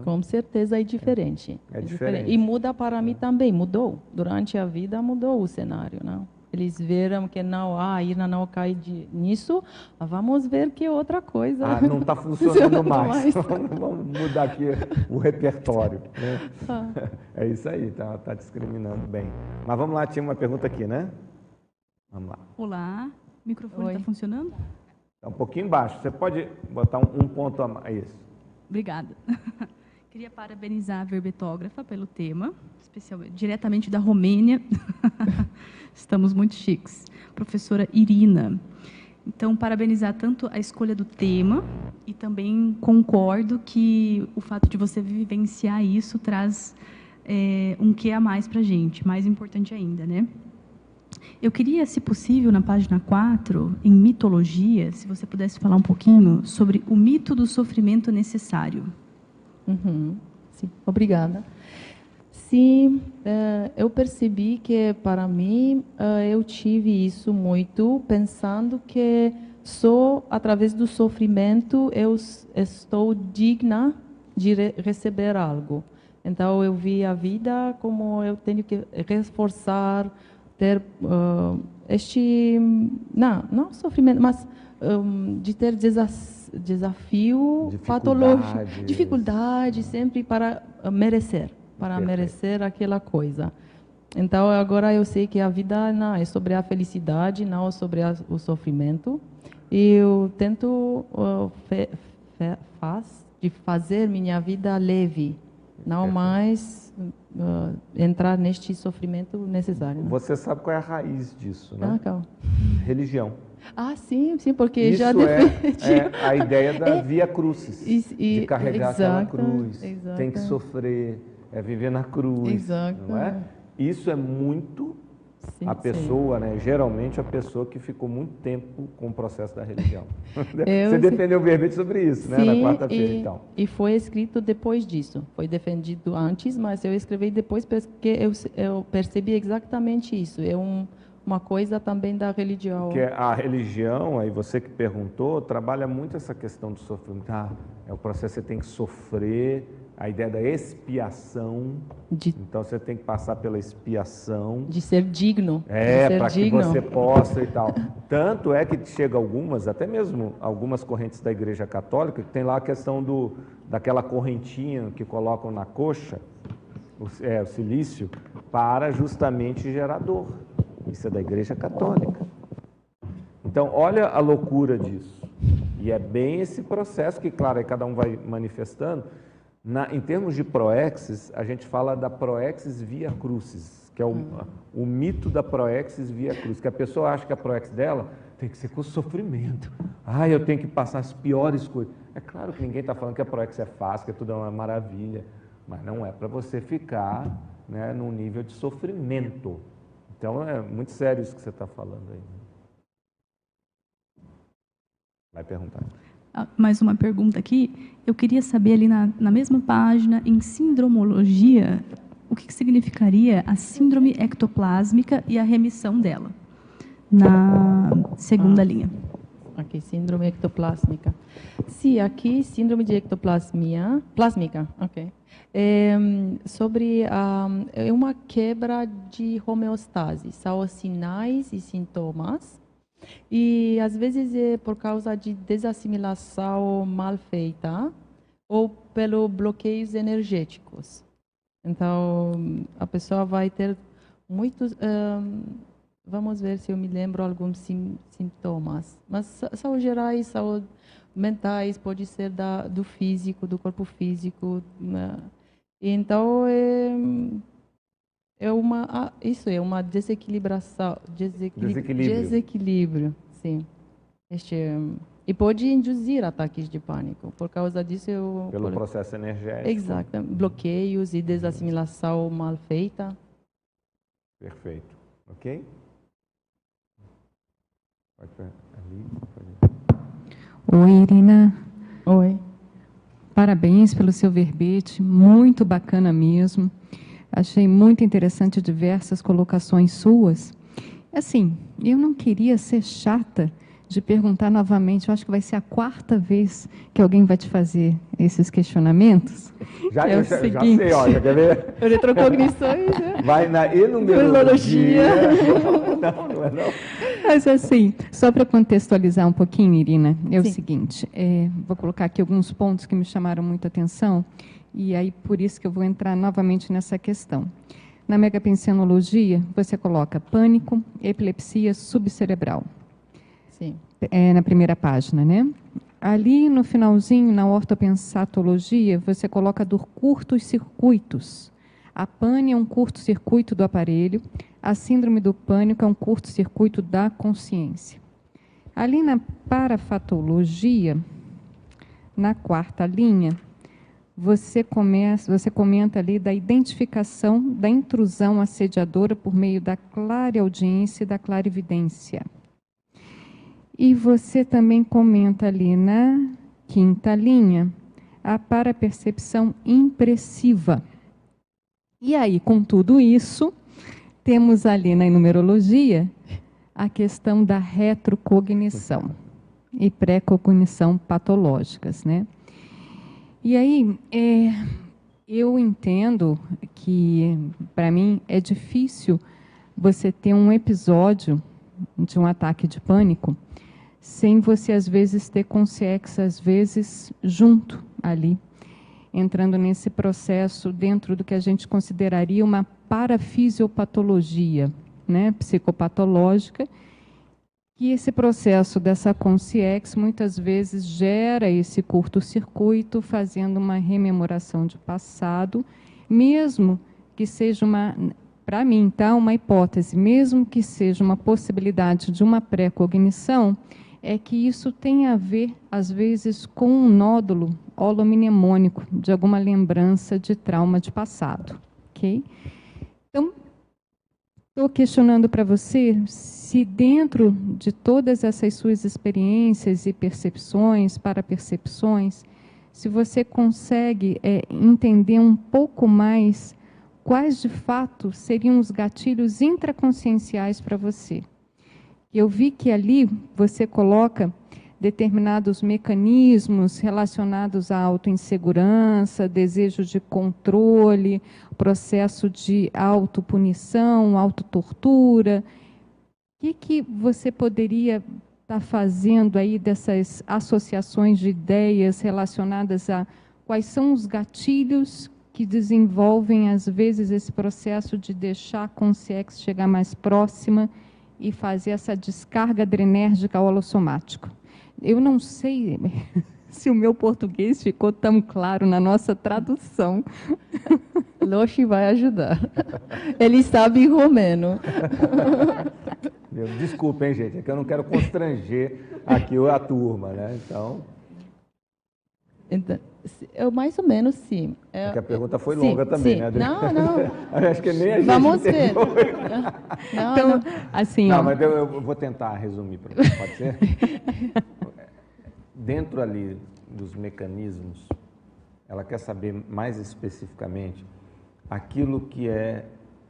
Com certeza é diferente. É diferente. E muda para mim também, mudou. Durante a vida mudou o cenário, não? Eles viram que não, a Irna não cai nisso, vamos ver que outra coisa. Não está funcionando mais. Vamos mudar aqui o repertório. Né? É isso aí, tá discriminando bem. Mas vamos lá, tinha uma pergunta aqui, né? Vamos lá. Olá, o microfone está funcionando? Está um pouquinho baixo, você pode botar um ponto a mais. Isso. Obrigada. Queria parabenizar a verbetógrafa pelo tema, especialmente diretamente da Romênia. Estamos muito chiques. Professora Irina. Então, parabenizar tanto a escolha do tema e também concordo que o fato de você vivenciar isso traz um quê a mais para a gente, mais importante ainda, né? Eu queria, se possível, na página 4, em mitologia, se você pudesse falar um pouquinho sobre o mito do sofrimento necessário. Sim, obrigada. Sim, eu percebi que, para mim, eu tive isso muito, pensando que só através do sofrimento eu estou digna de receber algo. Então, eu vi a vida como eu tenho que reforçar, ter não sofrimento, mas de ter desafio, patologia, dificuldade sempre para merecer. Merecer aquela coisa. Então, agora eu sei que a vida não é sobre a felicidade, não sobre o sofrimento. E eu tento fazer minha vida leve, não mais entrar neste sofrimento necessário. Né? Você sabe qual é a raiz disso, né? Religião. Sim, porque isso já é a ideia da via crucis, de carregar aquela cruz. Tem que sofrer. É viver na cruz, não é? Isso é muito a pessoa, né? Geralmente a pessoa que ficou muito tempo com o processo da religião. Você defendeu o verbete sobre isso, né? Na quarta-feira, então. E foi escrito depois disso. Foi defendido antes, mas eu escrevi depois porque eu percebi exatamente isso. É uma coisa também da religião. Porque a religião, aí você que perguntou, trabalha muito essa questão do sofrimento. É o processo, você tem que sofrer. A ideia da expiação. Então, você tem que passar pela expiação. De ser digno. Para que você possa e tal. Tanto é que chega algumas, até mesmo algumas correntes da Igreja Católica, que tem lá a questão daquela correntinha que colocam na coxa, o cilício, para justamente gerar dor. Isso é da Igreja Católica. Então, olha a loucura disso. E é bem esse processo que, claro, aí cada um vai manifestando. Em termos de proexis, a gente fala da proexis via crucis, que é o mito da proexis via crucis, que a pessoa acha que a proexis dela tem que ser com sofrimento. Eu tenho que passar as piores coisas. É claro que ninguém está falando que a proexis é fácil, que tudo é uma maravilha, mas não é para você ficar, né, num nível de sofrimento. Então, é muito sério isso que você está falando aí. Vai perguntar. Mais uma pergunta aqui. Eu queria saber ali na mesma página, em sindromologia, o que significaria a síndrome ectoplásmica e a remissão dela, na segunda linha. Aqui, síndrome ectoplásmica. Sim, aqui, síndrome de plásmica, ok. É uma quebra de homeostase, são os sinais e sintomas. E, às vezes, é por causa de desassimilação mal feita ou pelo bloqueios energéticos. Então, a pessoa vai ter muitos... vamos ver se eu me lembro alguns sintomas. Mas são gerais, são mentais, pode ser do físico, do corpo físico. Então, isso é uma desequilibração, desequilíbrio, sim. E pode induzir ataques de pânico. Por causa disso, pelo processo energético. Exato, bloqueios e desassimilação mal feita. Perfeito. Ok? Oi, Irina. Oi. Parabéns pelo seu verbete, muito bacana mesmo. Achei muito interessante diversas colocações suas. Assim, eu não queria ser chata de perguntar novamente. Eu acho que vai ser a 4ª vez que alguém vai te fazer esses questionamentos. Já sei, olha, quer ver? Eletrocognições, né? Vai na enumerologia. Não é não. Mas assim, só para contextualizar um pouquinho, Irina, é o seguinte, vou colocar aqui alguns pontos que me chamaram muita atenção, e aí por isso que eu vou entrar novamente nessa questão. Na megapensionologia, você coloca pânico, epilepsia subcerebral. Sim. Na primeira página, né? Ali no finalzinho, na ortopensatologia, você coloca dor curtos circuitos. A pane é um curto-circuito do aparelho, a síndrome do pânico é um curto-circuito da consciência. Ali na parafatologia, na 4ª linha, você comenta ali da identificação da intrusão assediadora por meio da clareaudiência e da clarividência. E você também comenta ali na 5ª linha a parapercepção impressiva. E aí, com tudo isso, temos ali na numerologia a questão da retrocognição e pré-cognição patológicas, né? E aí, eu entendo que, para mim, é difícil você ter um episódio de um ataque de pânico sem você, às vezes, ter consciência, às vezes, junto ali, entrando nesse processo dentro do que a gente consideraria uma parafisiopatologia, né, psicopatológica, que esse processo dessa consciência muitas vezes gera esse curto-circuito, fazendo uma rememoração de passado, mesmo que seja para mim, tá, uma hipótese, mesmo que seja uma possibilidade de uma pré-cognição, é que isso tem a ver, às vezes, com um nódulo holomnemônico, de alguma lembrança de trauma de passado. Ok? Então, estou questionando para você se dentro de todas essas suas experiências e percepções, parapercepções, se você consegue entender um pouco mais quais, de fato, seriam os gatilhos intraconscienciais para você. Eu vi que ali você coloca determinados mecanismos relacionados à autoinsegurança, desejo de controle, processo de autopunição, autotortura. O que você poderia estar fazendo aí dessas associações de ideias relacionadas a quais são os gatilhos que desenvolvem, às vezes, esse processo de deixar a consciência chegar mais próxima e fazer essa descarga adrenérgica holossomática? Eu não sei se o meu português ficou tão claro na nossa tradução. Loshi vai ajudar. Ele sabe romeno. Desculpa, hein, gente, é que eu não quero constranger aqui a turma, né? Então, eu mais ou menos, sim. Porque a pergunta foi longa também, sim. né? Não. Acho que nem a gente Vamos ver. Então, assim, não, mas eu vou tentar resumir para você, pode ser? Dentro ali dos mecanismos, ela quer saber mais especificamente aquilo que é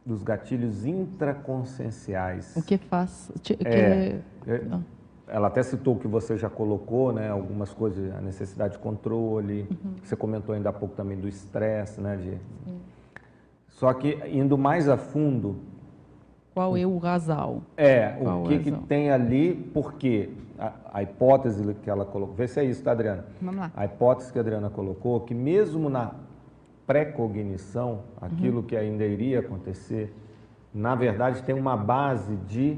dos gatilhos intraconscienciais. O que faz? Ela até citou o que você já colocou, né? Algumas coisas, a necessidade de controle. Você comentou ainda há pouco também do estresse, né? Só que indo mais a fundo. Qual é o casal? O que tem ali, porque a hipótese que ela colocou. Vê se é isso, tá, Adriana? Vamos lá. A hipótese que a Adriana colocou, que mesmo na pré-cognição, aquilo que ainda iria acontecer, na verdade tem uma base de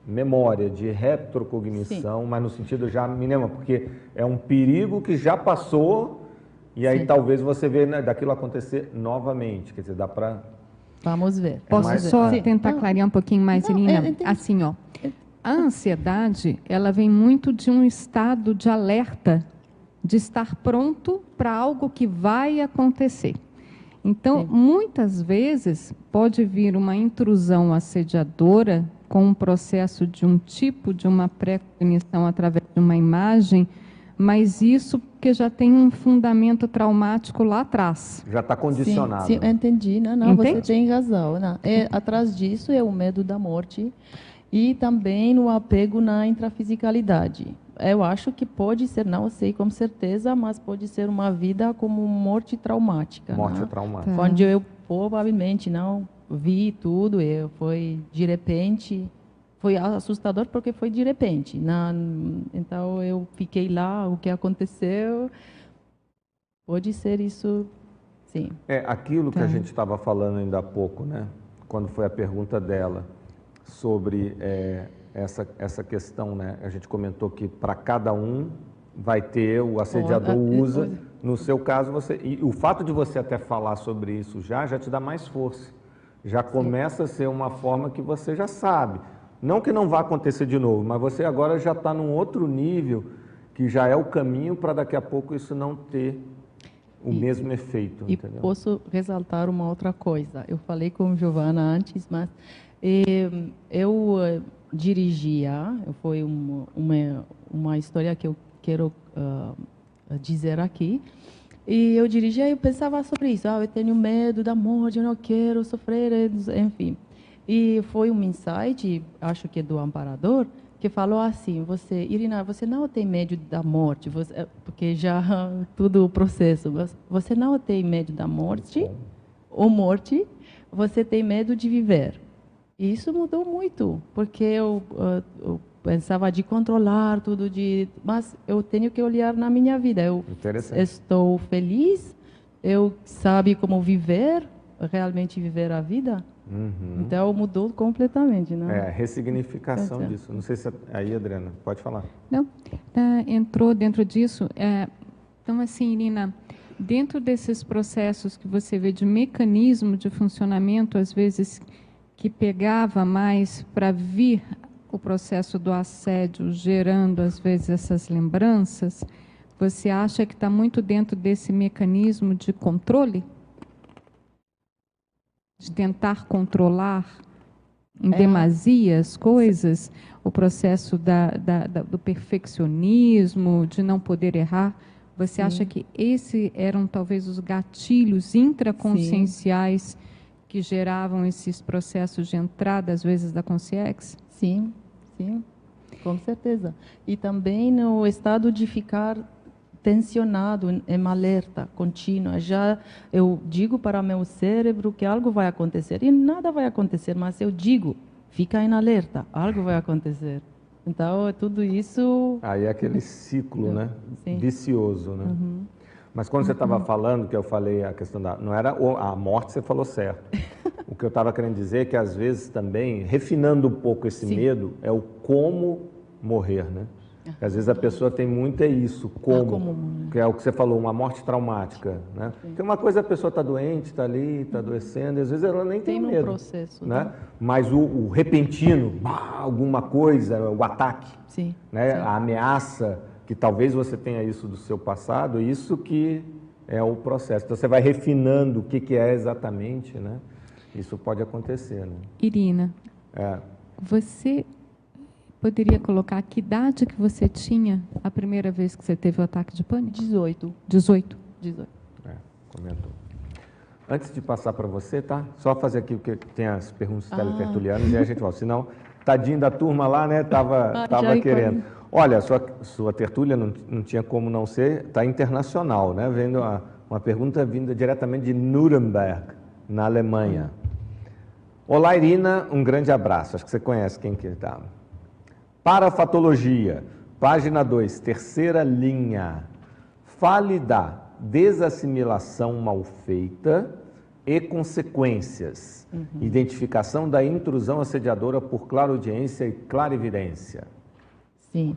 memória, de retrocognição, sim, mas no sentido já mínimo, porque é um perigo que já passou e aí, sim, talvez você veja, né, daquilo acontecer novamente, quer dizer, dá para... Vamos ver. Posso só tentar clarear um pouquinho mais, Irina? Assim, ó, a ansiedade, ela vem muito de um estado de alerta, de estar pronto para algo que vai acontecer. Então, sim, muitas vezes, pode vir uma intrusão assediadora com um processo de um tipo de uma pré-cognição através de uma imagem, mas isso porque já tem um fundamento traumático lá atrás. Já está condicionado. Sim, entendi. Não, você tem razão. Não. Atrás disso é o medo da morte. e também no apego na intrafisicalidade. Eu acho que pode ser, não sei com certeza, mas pode ser uma vida como morte traumática. Morte né? traumática. Onde eu provavelmente não vi tudo, foi de repente, foi assustador porque foi de repente. Então eu fiquei lá, o que aconteceu, pode ser isso, sim. Aquilo que a gente estava falando ainda há pouco, né? Quando foi a pergunta dela sobre essa questão, né? A gente comentou que para cada um vai ter, o assediador usa. No seu caso, e o fato de você até falar sobre isso já te dá mais força. Já começa a ser uma forma que você já sabe. Não que não vá acontecer de novo, mas você agora já está num outro nível que já é o caminho para daqui a pouco isso não ter o mesmo efeito. Entendeu? Posso ressaltar uma outra coisa. Eu falei com Giovana antes, mas eu dirigia, foi uma história que eu quero dizer aqui, e eu dirigia e eu pensava sobre isso, eu tenho medo da morte, eu não quero sofrer, enfim. E foi um insight, acho que do amparador, que falou assim, Irina, você não tem medo da morte, porque já tudo o processo, você não tem medo da morte, você tem medo de viver. E isso mudou muito, porque eu pensava de controlar tudo, mas eu tenho que olhar na minha vida. Eu estou feliz, eu sabe como viver, realmente viver a vida. Então mudou completamente, né? Ressignificação disso. Não sei se aí, Adriana, pode falar. Não, entrou dentro disso. Então, assim, Irina, dentro desses processos que você vê de mecanismo de funcionamento, às vezes que pegava mais para vir o processo do assédio, gerando às vezes essas lembranças, você acha que está muito dentro desse mecanismo de controle? De tentar controlar em demasia as coisas, o processo do perfeccionismo, de não poder errar. Você acha que esses eram talvez os gatilhos intraconscienciais que geravam esses processos de entrada, às vezes, da consciência? Sim, com certeza. E também no estado de ficar tensionado, em alerta contínua. Já eu digo para meu cérebro que algo vai acontecer, e nada vai acontecer, mas eu digo, fica em alerta, algo vai acontecer. Então, tudo isso... Aí é aquele ciclo, né? Vicioso, né? Mas quando você estava falando, que eu falei a questão não era a morte, você falou certo. O que eu estava querendo dizer é que, às vezes, também, refinando um pouco esse medo, é o como morrer, né? Às vezes a pessoa tem muito isso, que é o que você falou, uma morte traumática, né? Tem uma coisa, a pessoa está doente, está ali, está adoecendo, e às vezes ela nem tem medo. Processo, né? Mas o repentino, alguma coisa, o ataque, né? A ameaça, que talvez você tenha isso do seu passado, isso que é o processo. Então você vai refinando o que é exatamente, né? Isso pode acontecer, né? Irina, você poderia colocar que idade que você tinha a primeira vez que você teve o ataque de pânico? 18. 18? 18. Comentou. Antes de passar para você, tá? Só fazer aqui, porque tem as perguntas teletertulianas e a gente volta. Senão, tadinho da turma lá, né? Tava querendo. Olha, sua tertúlia não tinha como não ser, está internacional, né? Vendo uma pergunta vinda diretamente de Nuremberg, na Alemanha. Olá, Irina, um grande abraço. Acho que você conhece quem que está. Parafatologia, página 2, terceira linha. Fale da desassimilação mal feita e consequências. Identificação da intrusão assediadora por clareaudiência e clarividência. Sim.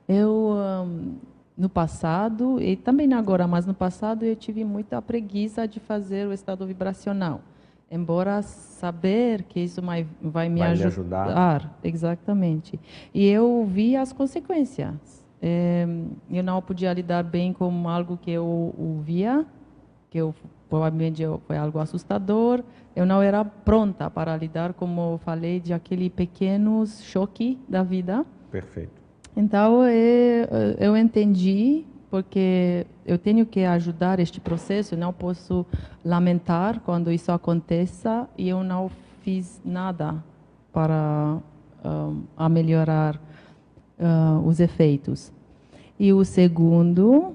Eu, no passado, e também agora, mas no passado, eu tive muita preguiça de fazer o estado vibracional. Embora saber que isso vai me ajudar. Exatamente. E eu vi as consequências. Eu não podia lidar bem com algo que eu ouvia, provavelmente foi algo assustador. Eu não era pronta para lidar, como eu falei, de aquele pequeno choque da vida. Perfeito. Então, eu entendi, porque eu tenho que ajudar este processo, não posso lamentar quando isso aconteça, e eu não fiz nada para a melhorar os efeitos. E o segundo,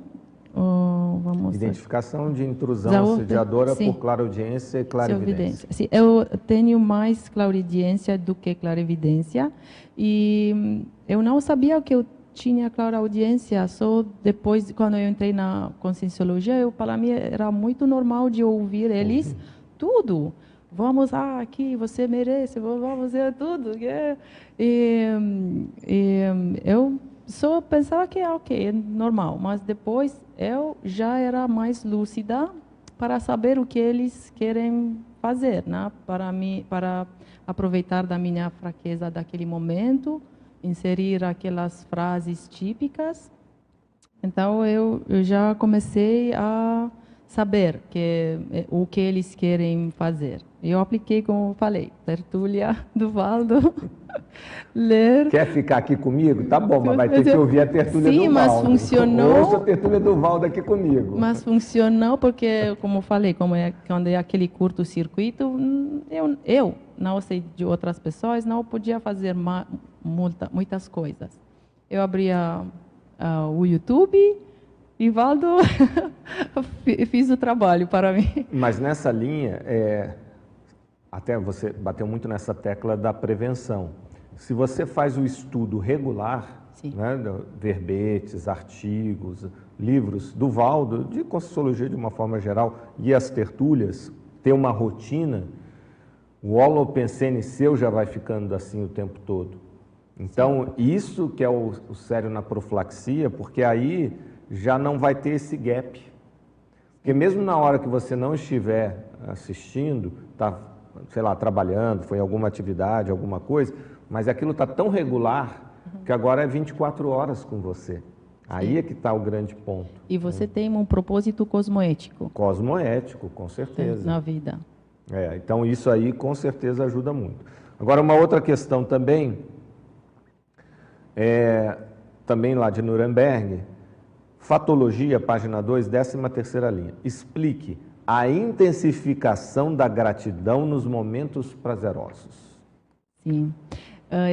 vamos identificação de intrusão assediadora por clareaudiência e clarividência. Sim, eu tenho mais clarividência do que clarividência e eu não sabia que eu tinha clareaudiência, só depois, quando eu entrei na Conscienciologia, para mim era muito normal de ouvir eles tudo. Vamos aqui, você merece, vamos fazer tudo. E eu só pensava que é normal, mas depois eu já era mais lúcida para saber o que eles querem fazer, né? Para aproveitar da minha fraqueza daquele momento, inserir aquelas frases típicas. Então eu já comecei a saber o que eles querem fazer. Eu apliquei, como falei, tertúlia do Valdo. Ler. Quer ficar aqui comigo? Tá bom, mas vai ter que ouvir a tertúlia do Valdo. Sim, mas funcionou. Ouça a tertúlia do Valdo aqui comigo. Mas funcionou porque, como falei, quando é aquele curto-circuito, eu não sei de outras pessoas, não podia fazer muitas coisas. Eu abria o YouTube e Valdo fiz o trabalho para mim. Mas nessa linha, até você bateu muito nessa tecla da prevenção. Se você faz o estudo regular, né, verbetes, artigos, livros do Valdo, de Conscienciologia de uma forma geral, e as tertúlias, ter uma rotina, o holopensene seu já vai ficando assim o tempo todo. Então, isso que é o sério na profilaxia, porque aí já não vai ter esse gap. Porque mesmo na hora que você não estiver assistindo, está, sei lá, trabalhando, foi em alguma atividade, alguma coisa, mas aquilo está tão regular que agora é 24 horas com você. Aí é que está o grande ponto. E você tem um propósito cosmoético. Cosmoético, com certeza. Na vida. Então isso aí com certeza ajuda muito. Agora uma outra questão também, também lá de Nuremberg, Fatologia, página 2, 13ª linha. Explique a intensificação da gratidão nos momentos prazerosos. Sim.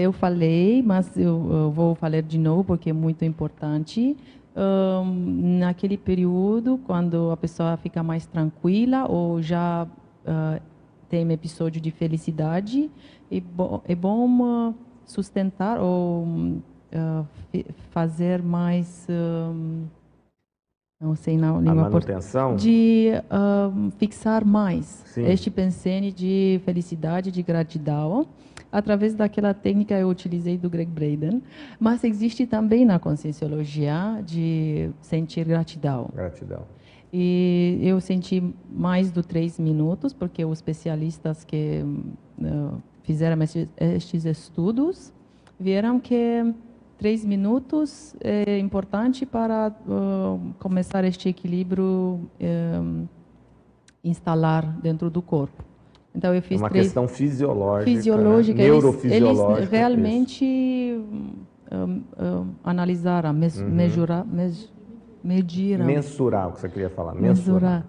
Eu falei, mas eu vou falar de novo porque é muito importante. Naquele período, quando a pessoa fica mais tranquila ou já tem um episódio de felicidade, é bom sustentar ou fazer mais... não sei na língua manutenção? De fixar mais este pensene de felicidade, de gratidão, através daquela técnica que eu utilizei do Greg Braden, mas existe também na Conscienciologia de sentir gratidão. E eu senti mais de 3 minutos, porque os especialistas que fizeram estes estudos viram que 3 minutos é importante para começar este equilíbrio instalar dentro do corpo. Então eu fiz uma questão fisiológica, né? Neurofisiológica. Eles realmente analisaram, mediram. Mensurar, o que você queria falar. Mensurar.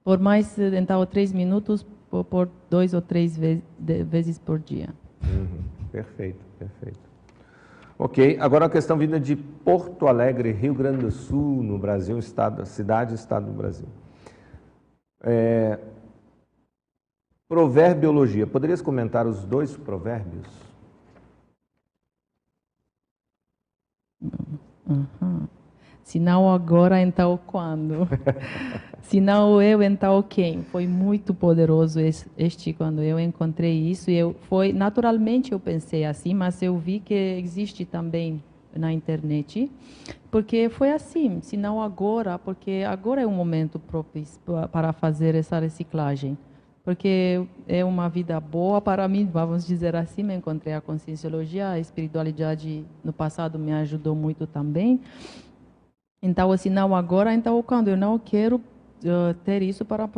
Por mais, então, 3 minutos por 2 ou 3 vezes por dia. Perfeito, perfeito. Ok, agora a questão vinda de Porto Alegre, Rio Grande do Sul, no Brasil, cidade e estado do Brasil. Proverbiologia. Poderias comentar os 2 provérbios? Se não agora, então quando? Se não eu, então quem? Foi muito poderoso quando eu encontrei isso. Naturalmente eu pensei assim, mas eu vi que existe também na internet, porque foi assim, se não agora, porque agora é um momento propício para fazer essa reciclagem. Porque é uma vida boa para mim, vamos dizer assim, me encontrei a Conscienciologia, a espiritualidade no passado me ajudou muito também. Então, se não agora, então quando eu não quero ter isso para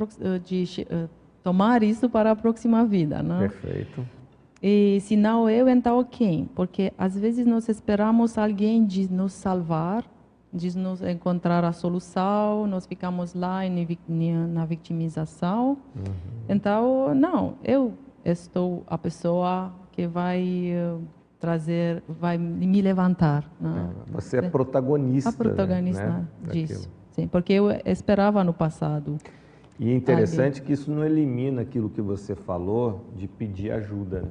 tomar isso para a próxima vida, né? Perfeito. E se não eu, então quem? Porque às vezes nós esperamos alguém de nos salvar, de nos encontrar a solução, nós ficamos lá na vitimização. Então, não, eu estou a pessoa que vai trazer, vai me levantar. Né? Você é protagonista. A protagonista, né, disso. Sim, porque eu esperava no passado. E é interessante que isso não elimina aquilo que você falou de pedir ajuda. Né?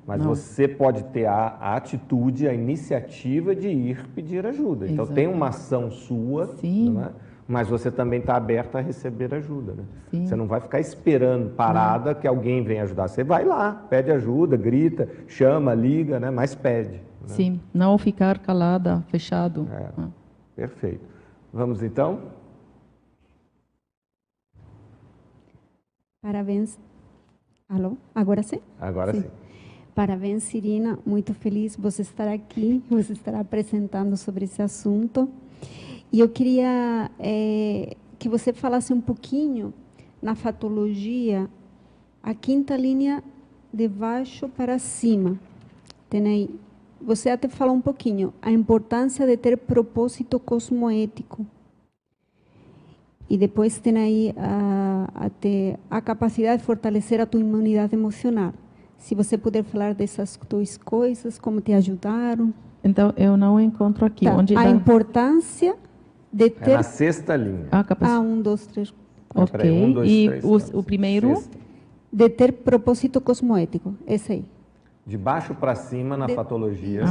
Mas você pode ter a atitude, a iniciativa de ir pedir ajuda. Então tem uma ação sua, não é? Mas você também está aberta a receber ajuda. Né? Você não vai ficar esperando parada que alguém venha ajudar. Você vai lá, pede ajuda, grita, chama, liga, né? Mas pede. Né? Sim, não ficar calada, fechado. Perfeito. Vamos então? Parabéns. Alô? Agora sim? Agora sim. Parabéns, Irina. Muito feliz você estar aqui, você estar apresentando sobre esse assunto. E eu queria que você falasse um pouquinho na fatologia, a quinta linha de baixo para cima. Tem aí, você até falou um pouquinho, a importância de ter propósito cosmoético. E depois tem aí a capacidade de fortalecer a tua imunidade emocional. Se você puder falar dessas duas coisas, como te ajudaram. Então, eu não encontro aqui. Onde a importância de ter... É na sexta linha. 1, 2, 3. Ok. Peraí, 1, 2, e 3, o primeiro? Sexta. De ter propósito cosmoético. Esse aí. De baixo para cima na patologia,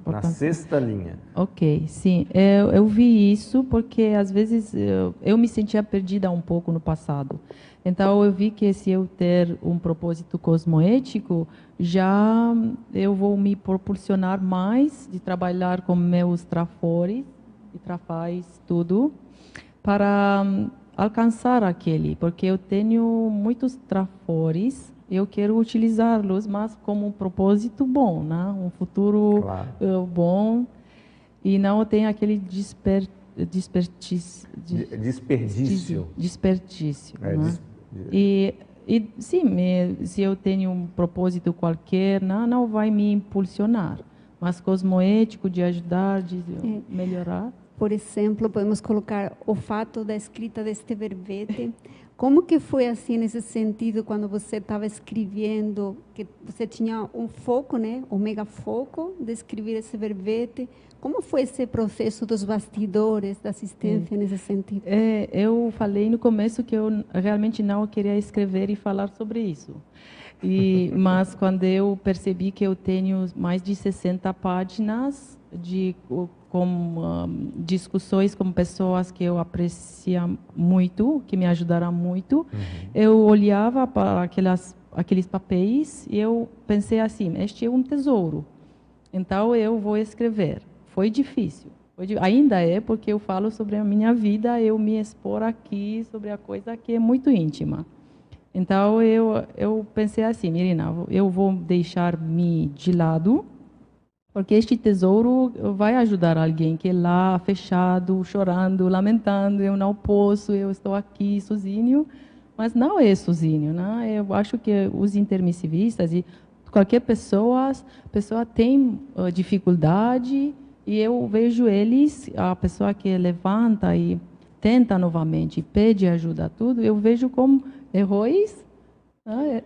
na sexta linha. Ok, sim. Eu vi isso porque, às vezes, eu me sentia perdida um pouco no passado. Então, eu vi que se eu ter um propósito cosmoético, já eu vou me proporcionar mais de trabalhar com meus trafores e trafais, tudo, para alcançar aquele. Porque eu tenho muitos trafores, eu quero utilizá-los, mas como um propósito bom, né? Um futuro bom, e não tem aquele desperdício. Né? E sim, se eu tenho um propósito qualquer, não vai me impulsionar, mas cosmoético, de ajudar, de melhorar. Por exemplo, podemos colocar o fato da escrita deste verbete. Como que foi assim nesse sentido quando você estava escrevendo, que você tinha um foco, né, um mega foco de escrever esse verbete? Como foi esse processo dos bastidores da assistência nesse sentido? Eu falei no começo que eu realmente não queria escrever e falar sobre isso. Mas quando eu percebi que eu tenho mais de 60 páginas com discussões com pessoas que eu aprecio muito, que me ajudaram muito, eu olhava para aqueles papéis e eu pensei assim, este é um tesouro, então eu vou escrever. Foi difícil. Ainda é, porque eu falo sobre a minha vida, eu me expor aqui sobre a coisa que é muito íntima. Então, eu pensei assim, Irina, eu vou deixar-me de lado, porque este tesouro vai ajudar alguém que é lá, fechado, chorando, lamentando, eu não posso, eu estou aqui sozinho, mas não é sozinho, né? Eu acho que os intermissivistas e qualquer pessoa tem dificuldade, e eu vejo eles, a pessoa que levanta e tenta novamente, pede ajuda, tudo, eu vejo como heróis, né?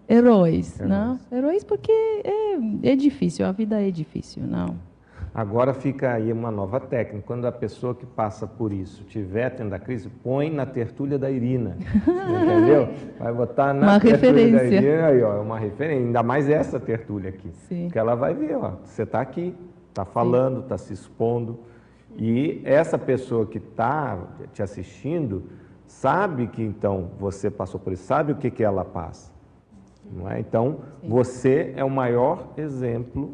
Heróis, não? Heróis porque é difícil, a vida é difícil, não. Agora fica aí uma nova técnica. Quando a pessoa que passa por isso estiver tendo a crise, põe na tertúlia da Irina, entendeu? Vai botar na tertúlia da Irina, aí, ó, é uma referência, ainda mais essa tertúlia aqui. Sim. Porque ela vai ver, ó, você está aqui, está falando, está se expondo, e essa pessoa que está te assistindo sabe que então você passou por isso, sabe o que ela passa. Não é? Então, você é o maior exemplo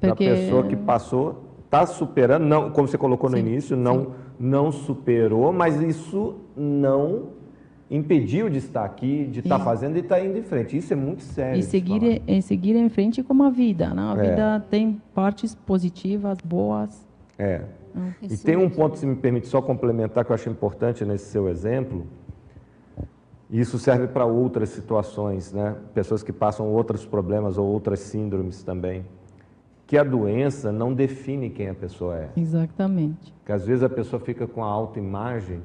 da pessoa que passou, está superando, não, como você colocou no início, não superou, mas isso não impediu de estar aqui, de estar fazendo e estar indo em frente. Isso é muito sério. E seguir em frente com a vida. Né? A vida tem partes positivas, boas. E tem um ponto, se me permite só complementar, que eu acho importante nesse seu exemplo. Isso serve para outras situações, né? Pessoas que passam outros problemas ou outras síndromes também. Que a doença não define quem a pessoa é. Exatamente. Porque às vezes a pessoa fica com a autoimagem,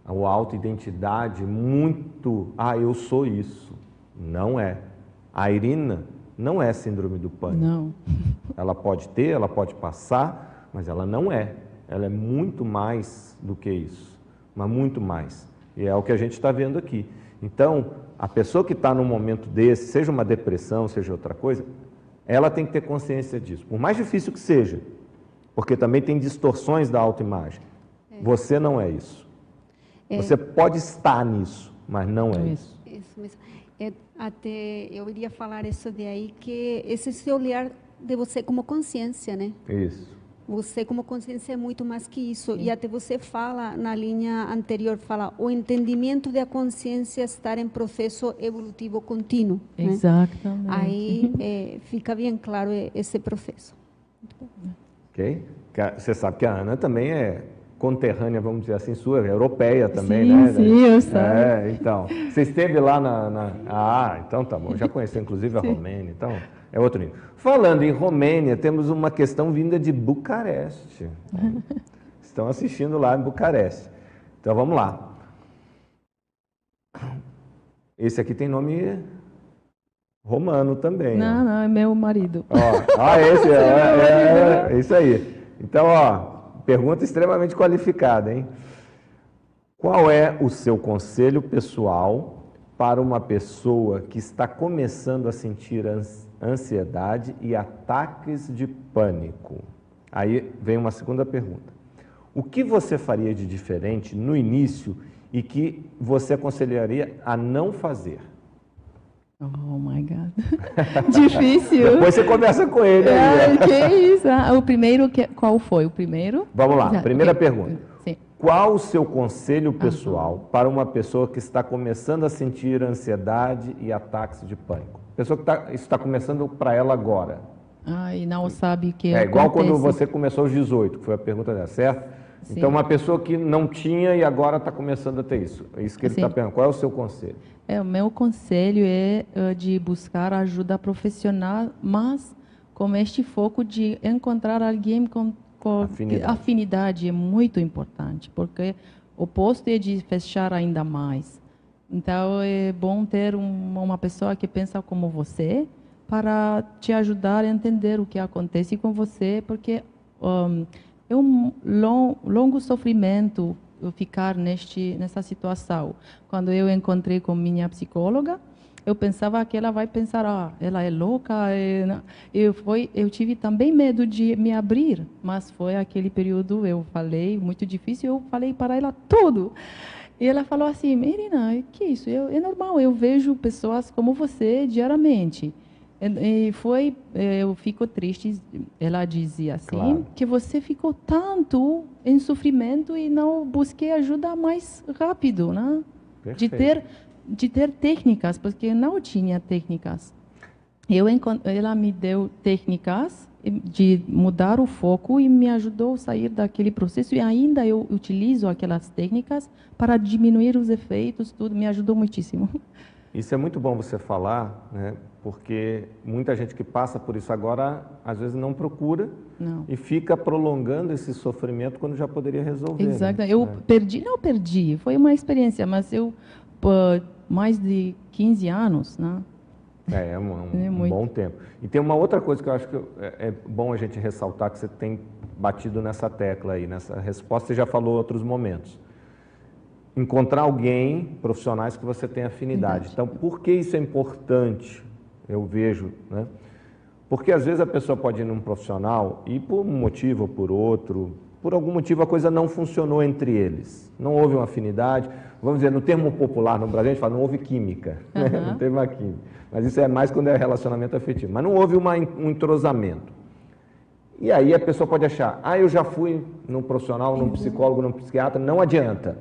ou a autoidentidade muito... eu sou isso. Não é. A Irina não é síndrome do pânico. Não. Ela pode ter, ela pode passar, mas ela não é. Ela é muito mais do que isso, mas muito mais. E é o que a gente está vendo aqui. Então, a pessoa que está num momento desse, seja uma depressão, seja outra coisa, ela tem que ter consciência disso. Por mais difícil que seja, porque também tem distorções da autoimagem. Você não é isso. Você pode estar nisso, mas não é isso. Isso mesmo. Até eu iria falar isso de aí, que esse olhar de você como consciência, né? Isso. Você como consciência é muito mais que isso. E até você fala, na linha anterior, fala o entendimento da consciência estar em processo evolutivo contínuo. Exatamente. Né? Aí fica bem claro esse processo. Ok? Você sabe que a Ana também é conterrânea, vamos dizer assim, sua, é europeia também, sim, né? Sim, eu sei. Então, você esteve lá então tá bom, já conheceu inclusive a Romênia, então é outro nível. Falando em Romênia, temos uma questão vinda de Bucareste. Estão assistindo lá em Bucareste. Então vamos lá. Esse aqui tem nome romano também. Não, é meu marido. Esse é isso aí. Então, pergunta extremamente qualificada, hein? Qual é o seu conselho pessoal para uma pessoa que está começando a sentir ansiedade e ataques de pânico? Aí vem uma segunda pergunta. O que você faria de diferente no início e que você aconselharia a não fazer? Oh, my God. Difícil. Depois você conversa com ele. Que isso? O primeiro, qual foi o primeiro? Vamos lá, primeira pergunta. Sim. Qual o seu conselho pessoal para uma pessoa que está começando a sentir ansiedade e ataques de pânico? Pessoa que isso está começando para ela agora. E não sabe o que é igual acontece. Quando você começou aos 18, que foi a pergunta dela, certo? Sim. Então, uma pessoa que não tinha e agora está começando a ter isso. É isso que ele está perguntando. Qual é o seu conselho? O meu conselho é de buscar ajuda profissional, mas com este foco de encontrar alguém com afinidade é muito importante, porque o oposto é de fechar ainda mais. Então, é bom ter uma pessoa que pensa como você para te ajudar a entender o que acontece com você, porque é um longo sofrimento ficar nessa situação. Quando eu encontrei com minha psicóloga, eu pensava que ela vai pensar, ela é louca. Eu tive também medo de me abrir, mas foi aquele período, eu falei, muito difícil, eu falei para ela tudo. E ela falou assim, Irina, que isso? É normal, eu vejo pessoas como você diariamente. Eu fico triste, ela dizia assim, claro, que você ficou tanto em sofrimento e não busquei ajuda mais rápido, né? De ter técnicas, porque não tinha técnicas. Ela me deu técnicas de mudar o foco e me ajudou a sair daquele processo, e ainda eu utilizo aquelas técnicas para diminuir os efeitos, tudo, me ajudou muitíssimo. Isso é muito bom você falar, né? Porque muita gente que passa por isso agora, às vezes não procura e fica prolongando esse sofrimento quando já poderia resolver. Exato. Né? Eu perdi, foi uma experiência, mas eu, mais de 15 anos, né? É um bom tempo. E tem uma outra coisa que eu acho que é bom a gente ressaltar, que você tem batido nessa tecla aí, nessa resposta, você já falou em outros momentos. Encontrar alguém, profissionais que você tem afinidade. Então, por que isso é importante? Eu vejo, né? Porque às vezes a pessoa pode ir num profissional e por um motivo ou por outro, por algum motivo a coisa não funcionou entre eles. Não houve uma afinidade. Vamos dizer, no termo popular no Brasil a gente fala, não houve química, né? Não teve uma química. Mas isso é mais quando é relacionamento afetivo. Mas não houve um entrosamento. E aí a pessoa pode achar, eu já fui num profissional, num psicólogo, num psiquiatra, não adianta.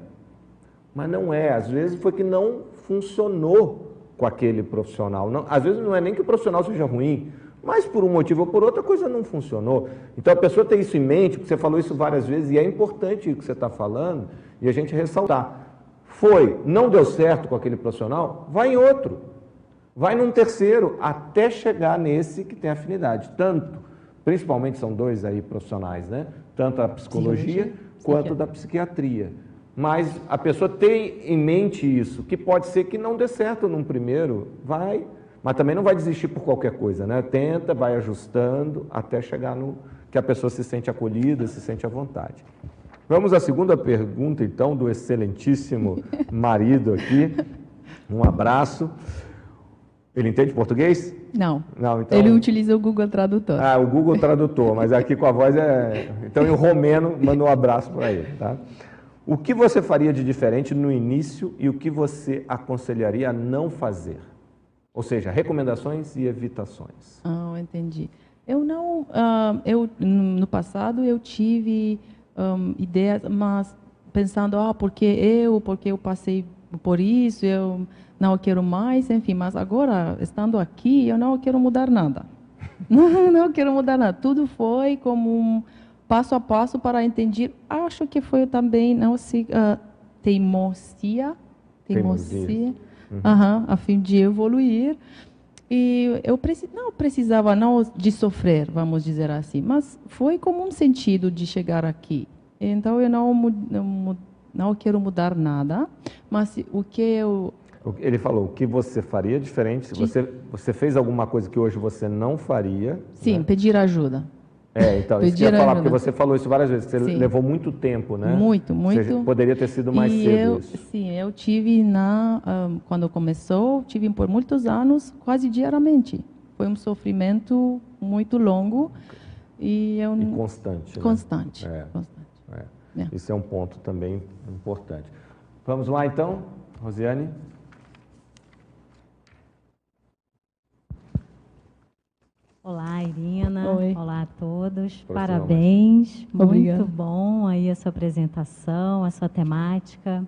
Mas não é, às vezes foi que não funcionou com aquele profissional. Não, às vezes não é nem que o profissional seja ruim, mas por um motivo ou por outra coisa não funcionou. Então a pessoa tem isso em mente, porque você falou isso várias vezes, e é importante o que você está falando, e a gente ressaltar. Não deu certo com aquele profissional, vai em outro. Vai num terceiro, até chegar nesse que tem afinidade. Principalmente são dois aí profissionais, né? Tanto a psicologia quanto da psiquiatria. Mas a pessoa tem em mente isso, que pode ser que não dê certo num primeiro, vai Mas também não vai desistir por qualquer coisa, né? Tenta, vai ajustando até chegar no que a pessoa se sente acolhida, se sente à vontade. Vamos à segunda pergunta, então, do excelentíssimo marido aqui. Um abraço. Ele entende português? Não. Não, então... Ele utiliza o Google Tradutor. Ah, o Google Tradutor, mas aqui com a voz é... Então, em romeno, manda um abraço para ele, tá? O que você faria de diferente no início e o que você aconselharia a não fazer? Ou seja, recomendações e evitações. Ah, entendi. Eu não... no passado, eu tive ideias, mas pensando, porque eu passei por isso, eu não quero mais, enfim. Mas agora, estando aqui, eu não quero mudar nada. Não quero mudar nada. Tudo foi como um passo a passo para entender. Acho que foi também, não sei, teimosia. A fim de evoluir. E eu não precisava não de sofrer, vamos dizer assim, mas foi como um sentido de chegar aqui. Então, eu não quero mudar nada, mas o que eu... Ele falou, o que você faria diferente? Você fez alguma coisa que hoje você não faria? Sim, né? Pedir ajuda. Então, isso que eu ia falar, porque você falou isso várias vezes, que você levou muito tempo, né? Muito. Poderia ter sido mais cedo isso. Sim, eu tive, quando começou, tive por muitos anos, quase diariamente. Foi um sofrimento muito longo e constante. Constante. Né? Constante. Isso é um ponto também importante. Vamos lá, então, Rosiane? Olá, Irina. Oi. Olá a todos. Parabéns. Muito bom aí a sua apresentação, a sua temática.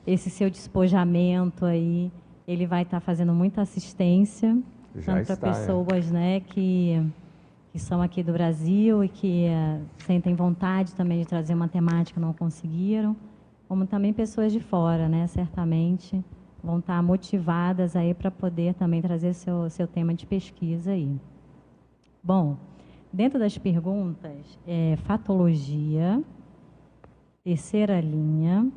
Esse seu despojamento aí, ele vai estar fazendo muita assistência, tanto para pessoas que são aqui do Brasil e que sentem vontade também de trazer uma temática e não conseguiram, como também pessoas de fora, né? Certamente vão estar motivadas aí para poder também trazer seu tema de pesquisa aí. Bom, dentro das perguntas, fatologia, terceira linha,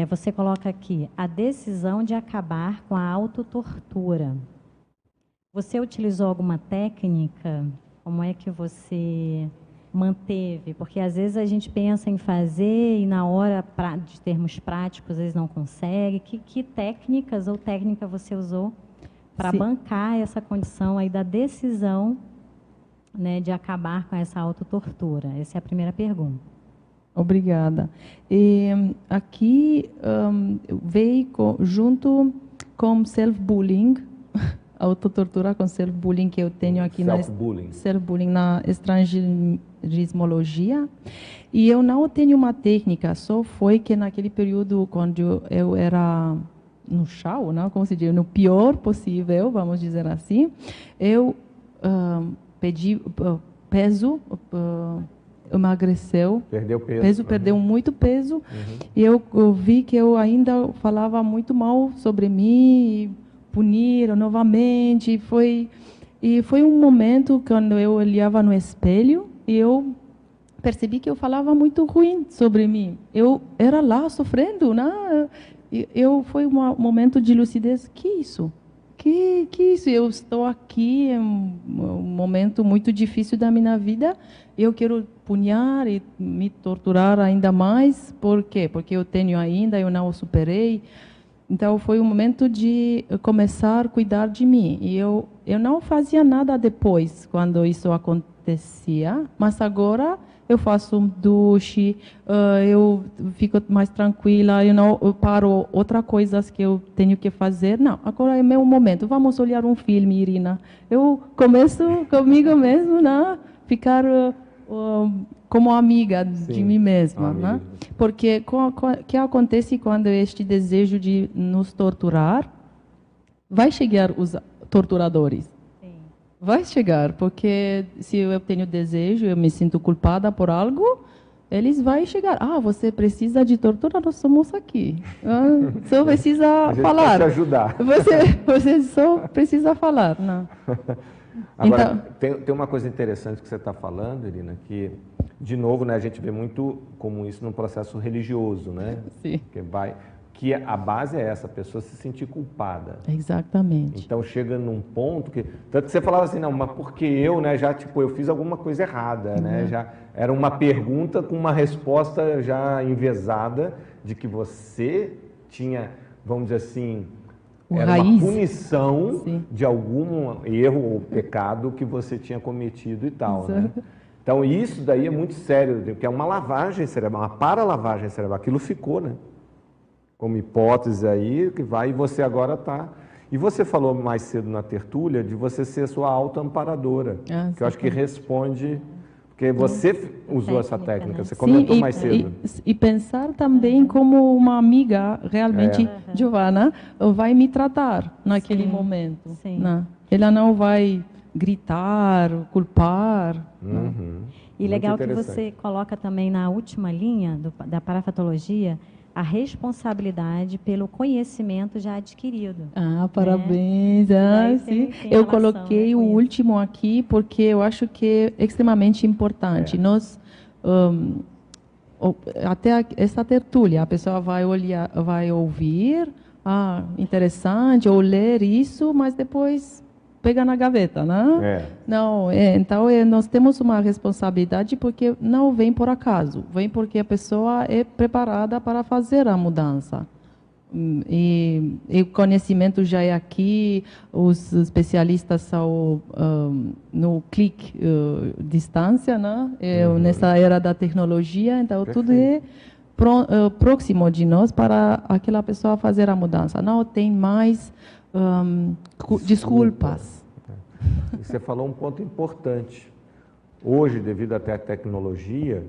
você coloca aqui a decisão de acabar com a autotortura. Você utilizou alguma técnica? Como é que você manteve? Porque às vezes a gente pensa em fazer e na hora de termos práticos, às vezes não consegue. Que técnicas ou técnica você usou para bancar essa condição aí da decisão, né, de acabar com essa autotortura? Essa é a primeira pergunta. Obrigada. E aqui veio junto com self-bullying, autotortura com self-bullying que eu tenho aqui self-bullying na estrangeirismologia. E eu não tenho uma técnica, só foi que naquele período, quando eu era no chão, não, como se diz, no pior possível, vamos dizer assim, eu pedi peso, emagreceu, perdeu muito peso, e eu vi que eu ainda falava muito mal sobre mim, e puniram novamente, e foi um momento quando eu olhava no espelho e eu percebi que eu falava muito ruim sobre mim. Eu era lá sofrendo, né? Foi um momento de lucidez. Que isso? Que isso? Eu estou aqui, é um momento muito difícil da minha vida. Eu quero punhar e me torturar ainda mais. Por quê? Porque eu tenho ainda, eu não o superei. Então, foi um momento de começar a cuidar de mim. E eu não fazia nada depois, quando isso acontecia. Mas agora eu faço um duche, eu fico mais tranquila, eu paro outras coisas que eu tenho que fazer. Não, agora é meu momento. Vamos olhar um filme, Irina. Eu começo comigo mesmo, né? Ficar como amiga de mim mesma, né? Porque o que acontece quando este desejo de nos torturar vai chegar os torturadores? Vai chegar, porque se eu tenho desejo, eu me sinto culpada por algo, eles vão chegar. Você precisa de tortura, nós somos aqui. Só precisa falar. Te ajudar. Você só precisa falar. Não. Agora, então, tem uma coisa interessante que você está falando, Irina, que, de novo, né, a gente vê muito como isso num processo religioso, né? Sim. Que que a base é essa, a pessoa se sentir culpada. Exatamente. Então chega num ponto que... Tanto que você falava assim, não, mas porque eu, né, já, tipo, eu fiz alguma coisa errada, né? Já era uma pergunta com uma resposta já enviesada de que você tinha, vamos dizer assim, era uma punição de algum erro ou pecado que você tinha cometido e tal, né? Então isso daí é muito sério, porque é uma lavagem cerebral, uma paralavagem cerebral. Aquilo ficou, né? Como hipótese aí, que vai, e você agora está... E você falou mais cedo na tertúlia de você ser a sua autoamparadora, que eu acho que responde... Porque você usou essa técnica, você comentou mais cedo. E pensar também como uma amiga, realmente, Giovana, vai me tratar naquele momento. Né? Ela não vai gritar, culpar. E legal que você coloca também na última linha da parafatologia a responsabilidade pelo conhecimento já adquirido. Parabéns. Sim. Eu coloquei o último aqui porque eu acho que é extremamente importante. Nós, até essa tertúlia, a pessoa vai olhar, vai ouvir, interessante, ou ler isso, mas depois pega na gaveta, né? Não, então nós temos uma responsabilidade porque não vem por acaso, vem porque a pessoa é preparada para fazer a mudança. E o conhecimento já é aqui, os especialistas são no clique, distância, né? Nessa era da tecnologia, então tudo é próximo de nós para aquela pessoa fazer a mudança. Não tem mais desculpas. E você falou um ponto importante. Hoje, devido até à tecnologia,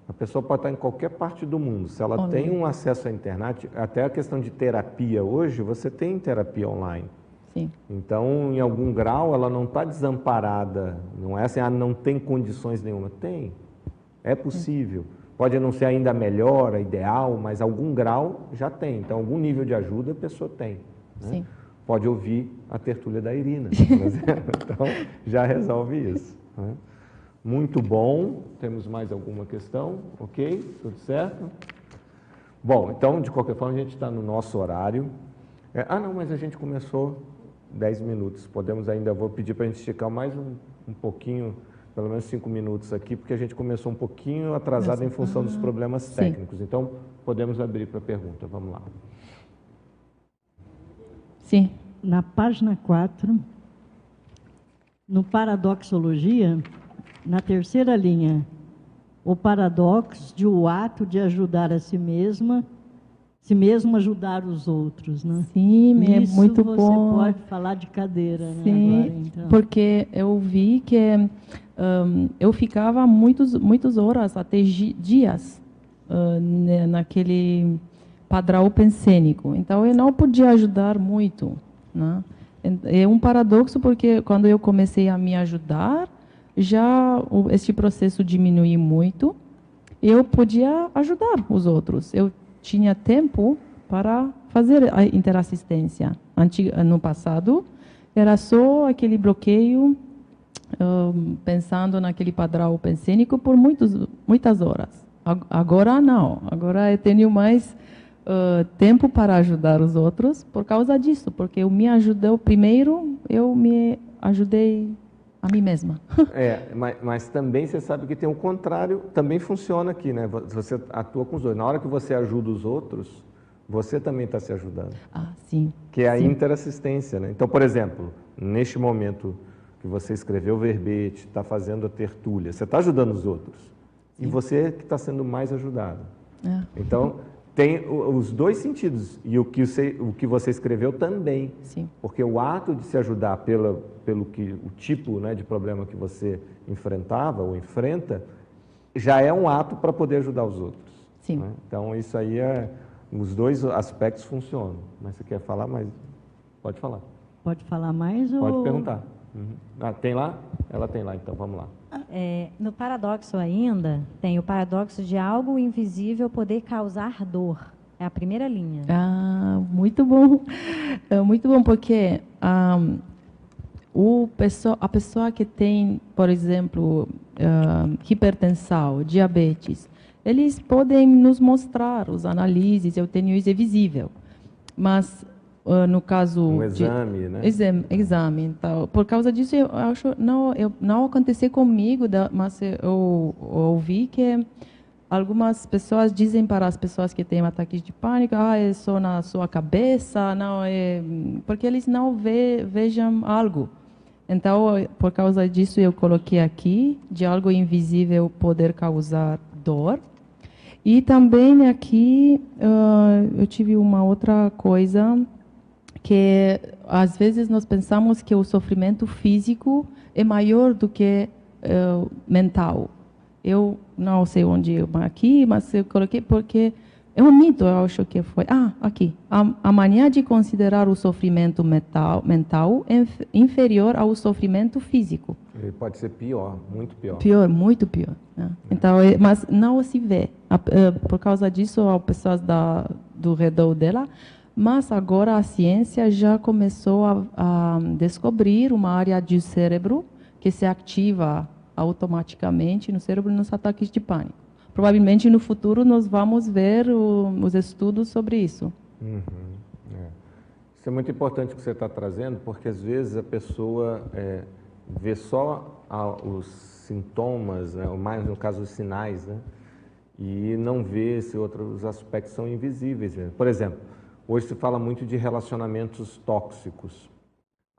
a pessoa pode estar em qualquer parte do mundo. Se ela tem um acesso à internet, até a questão de terapia hoje, você tem terapia online. Sim. Então, em algum grau, ela não está desamparada. Não é assim, não tem condições nenhuma. Tem. É possível. Pode não ser ainda melhor, ideal, mas algum grau já tem. Então, algum nível de ajuda a pessoa tem. Né? Sim. Pode ouvir a tertúlia da Irina, por exemplo. Então, já resolve isso. Né? Muito bom. Temos mais alguma questão? Ok? Tudo certo? Bom, então, de qualquer forma, a gente está no nosso horário. Não, mas a gente começou 10 minutos. Podemos ainda, vou pedir para a gente esticar mais um pouquinho, pelo menos 5 minutos aqui, porque a gente começou um pouquinho atrasado em função dos problemas técnicos. Então, podemos abrir para pergunta. Vamos lá. Sim. Na página 4, no Paradoxologia, na terceira linha, o paradoxo de o ato de ajudar a si mesmo ajudar os outros, né? Sim, é muito você bom. Você pode falar de cadeira, né? Sim, agora, então. Porque eu vi que eu ficava muitas horas, até dias, naquele padrão pensênico. Então, eu não podia ajudar muito, né? É um paradoxo, porque quando eu comecei a me ajudar, já este processo diminuiu muito. Eu podia ajudar os outros. Eu tinha tempo para fazer a interassistência. No passado, era só aquele bloqueio, pensando naquele padrão pensênico por muitas horas. Agora, não. Agora, eu tenho mais tempo para ajudar os outros por causa disso, porque eu me ajudei primeiro, eu me ajudei a mim mesma. Mas também você sabe que tem o contrário, também funciona aqui, né? Você atua com os outros. Na hora que você ajuda os outros, você também está se ajudando. Sim. Que é a interassistência, né? Então, por exemplo, neste momento que você escreveu o verbete, está fazendo a tertúlia, você está ajudando os outros. Sim. E você que está sendo mais ajudado. Então, tem os dois sentidos, e o que você escreveu também. Sim. Porque o ato de se ajudar pelo o tipo, né, de problema que você enfrentava ou enfrenta, já é um ato para poder ajudar os outros. Sim. Né? Então, isso aí os dois aspectos funcionam. Mas você quer falar mais? Pode falar. Pode falar mais? Pode perguntar. Tem lá? Ela tem lá, então vamos lá. No paradoxo ainda, tem o paradoxo de algo invisível poder causar dor. É a primeira linha. Muito bom. Muito bom, porque a pessoa que tem, por exemplo, hipertensão, diabetes, eles podem nos mostrar os análises, eu tenho isso visível. Mas, no caso... Um exame, né? Exame. Então, por causa disso, eu acho não aconteceu comigo, mas eu ouvi que algumas pessoas dizem para as pessoas que têm ataques de pânico, é só na sua cabeça, não é, porque eles não vejam algo. Então, por causa disso, eu coloquei aqui, de algo invisível poder causar dor. E também aqui, eu tive uma outra coisa, que às vezes nós pensamos que o sofrimento físico é maior do que mental. Eu não sei onde aqui, mas eu coloquei porque é um mito, eu acho que foi. Aqui. A mania de considerar o sofrimento mental inferior ao sofrimento físico. Ele pode ser pior, muito pior. Pior, muito pior. Né? Então, mas não se vê. Por causa disso, as pessoas do redor dela. Mas agora a ciência já começou a descobrir uma área do cérebro que se ativa automaticamente no cérebro nos ataques de pânico. Provavelmente no futuro nós vamos ver os estudos sobre isso. Isso é muito importante que você está trazendo, porque às vezes a pessoa vê só os sintomas, né, ou mais no caso os sinais, né, e não vê se outros aspectos são invisíveis. Né? Por exemplo, hoje se fala muito de relacionamentos tóxicos.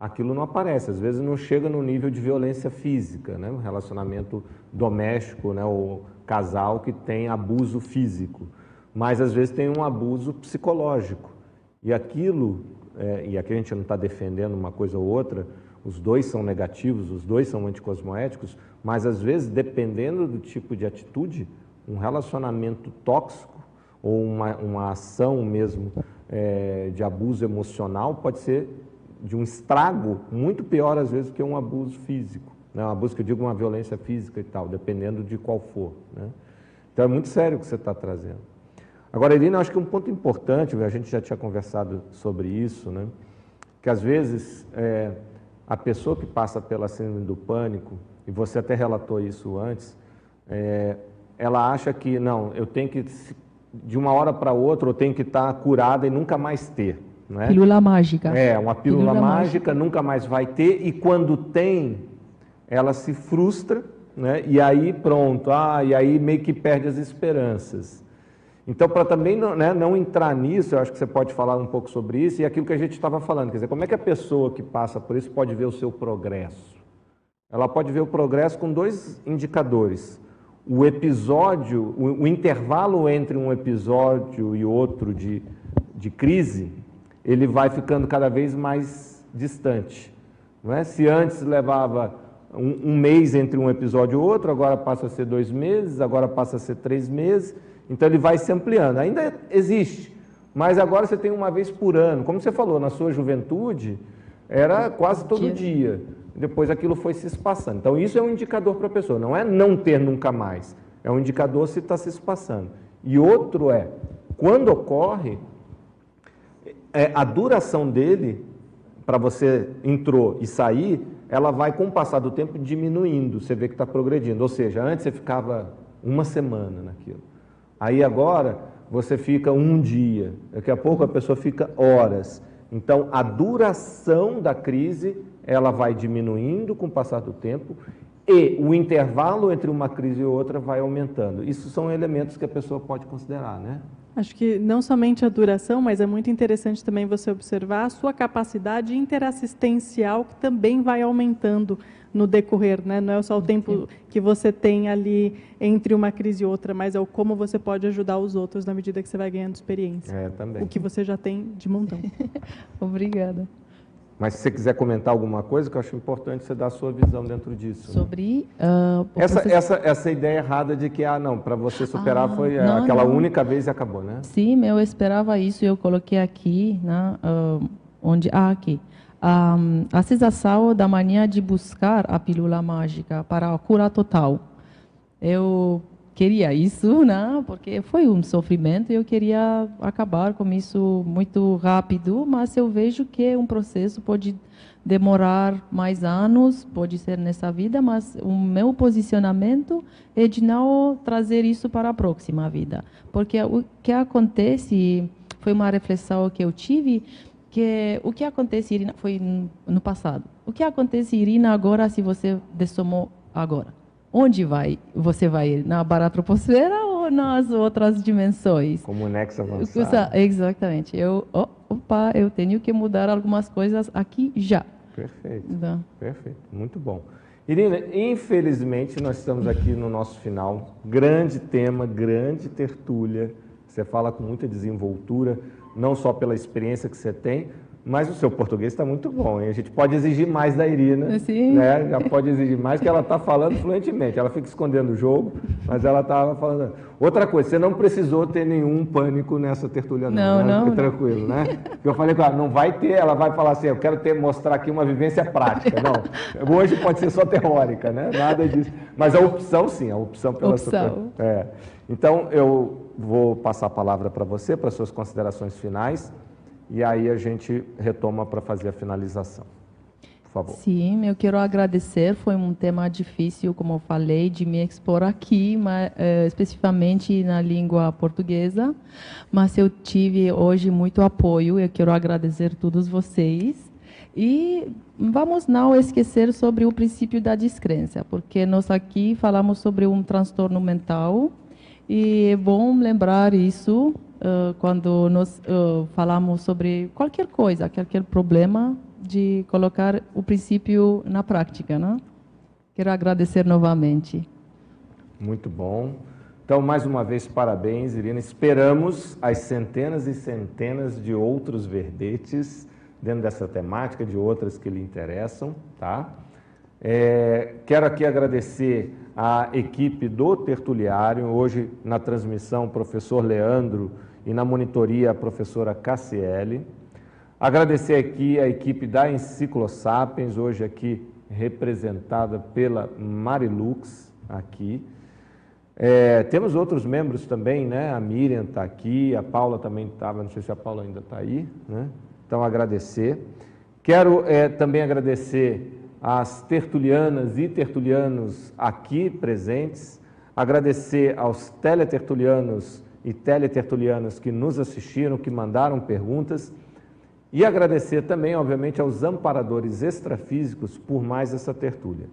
Aquilo não aparece, às vezes não chega no nível de violência física, né? Um relacionamento doméstico, né? Ou casal que tem abuso físico, mas às vezes tem um abuso psicológico. E aquilo, e aqui a gente não está defendendo uma coisa ou outra, os dois são negativos, os dois são anticosmoéticos, mas às vezes, dependendo do tipo de atitude, um relacionamento tóxico ou uma ação mesmo de abuso emocional pode ser de um estrago muito pior, às vezes, que um abuso físico. Né? Um abuso que eu digo, uma violência física e tal, dependendo de qual for. Né? Então, é muito sério o que você está trazendo. Agora, Irina, eu acho que um ponto importante, a gente já tinha conversado sobre isso, né? Que às vezes a pessoa que passa pela síndrome do pânico, e você até relatou isso antes, ela acha que, não, eu tenho que, de uma hora para outra, eu tenho que estar curada e nunca mais ter. Né? Pílula mágica. Uma pílula mágica, nunca mais vai ter, e quando tem, ela se frustra, né? E aí pronto, e aí meio que perde as esperanças. Então, para também não entrar nisso, eu acho que você pode falar um pouco sobre isso, e aquilo que a gente estava falando, quer dizer, como é que a pessoa que passa por isso pode ver o seu progresso? Ela pode ver o progresso com dois indicadores. O episódio, o intervalo entre um episódio e outro de crise, ele vai ficando cada vez mais distante. Não é? Se antes levava um mês entre um episódio e outro, agora passa a ser 2 meses, agora passa a ser 3 meses, então ele vai se ampliando. Ainda existe, mas agora você tem uma vez por ano. Como você falou, na sua juventude, era quase todo dia. Depois aquilo foi se espaçando. Então isso é um indicador para a pessoa, não é não ter nunca mais, é um indicador se está se espaçando. E outro quando ocorre, a duração dele, para você entrou e sair, ela vai, com o passar do tempo, diminuindo. Você vê que está progredindo. Ou seja, antes você ficava 1 semana naquilo. Aí agora você fica 1 dia. Daqui a pouco a pessoa fica horas. Então, a duração da crise, ela vai diminuindo com o passar do tempo e o intervalo entre uma crise e outra vai aumentando. Isso são elementos que a pessoa pode considerar, né? Acho que não somente a duração, mas é muito interessante também você observar a sua capacidade interassistencial, que também vai aumentando no decorrer, né? Não é só o tempo que você tem ali entre uma crise e outra, mas é o como você pode ajudar os outros na medida que você vai ganhando experiência. Também. O que você já tem de montão. Obrigada. Mas se você quiser comentar alguma coisa, que eu acho importante você dar a sua visão dentro disso. Sobre... Essa ideia errada de que, para você superar foi aquela única vez e acabou, né? Sim, eu esperava isso, eu coloquei aqui, né, aqui. A sensação da mania de buscar a pílula mágica para a cura total. Eu queria isso, né, porque foi um sofrimento e eu queria acabar com isso muito rápido, mas eu vejo que um processo pode demorar mais anos, pode ser nessa vida, mas o meu posicionamento é de não trazer isso para a próxima vida. Porque o que acontece, foi uma reflexão que eu tive, que o que acontece, Irina, foi no passado. O que acontece, Irina, agora, se você dessomou agora? Onde você vai ir? Na baratroposfera ou nas outras dimensões? Como o nexo avançado. Exatamente. Eu tenho que mudar algumas coisas aqui já. Perfeito. Perfeito. Muito bom. Irina, infelizmente nós estamos aqui no nosso final. Grande tema, grande tertúlia. Você fala com muita desenvoltura, não só pela experiência que você tem, mas o seu português está muito bom, hein? A gente pode exigir mais da Irina, sim, né? Já pode exigir mais, que ela está falando fluentemente. Ela fica escondendo o jogo, mas ela estava falando. Outra coisa, você não precisou ter nenhum pânico nessa tertúlia, não, né? Fica tranquilo, né? Porque eu falei com ela, não vai ter, ela vai falar assim, eu quero mostrar aqui uma vivência prática. Não, hoje pode ser só teórica, né? Nada disso. Mas a opção, sim, a opção pela sua. Então, eu vou passar a palavra para você, para suas considerações finais. E aí a gente retoma para fazer a finalização. Por favor. Sim, eu quero agradecer. Foi um tema difícil, como eu falei, de me expor aqui, mas, especificamente na língua portuguesa. Mas eu tive hoje muito apoio. Eu quero agradecer a todos vocês. E vamos não esquecer sobre o princípio da descrença, porque nós aqui falamos sobre um transtorno mental. E é bom lembrar isso quando nós falamos sobre qualquer coisa, qualquer problema, de colocar o princípio na prática, né? Quero agradecer novamente. Muito bom. Então, mais uma vez, parabéns, Irina. Esperamos as centenas e centenas de outros verbetes dentro dessa temática, de outras que lhe interessam, tá? Quero aqui agradecer a equipe do Tertuliário, hoje na transmissão o professor Leandro e na monitoria a professora Cassiele. Agradecer aqui a equipe da Enciclosapiens, hoje aqui representada pela Marilux, aqui. Temos outros membros também, né? A Miriam está aqui, a Paula também estava, não sei se a Paula ainda está aí, né? Então, agradecer. Quero também agradecer às tertulianas e tertulianos aqui presentes, agradecer aos teletertulianos e teletertulianas que nos assistiram, que mandaram perguntas, e agradecer também, obviamente, aos amparadores extrafísicos por mais essa tertúlia.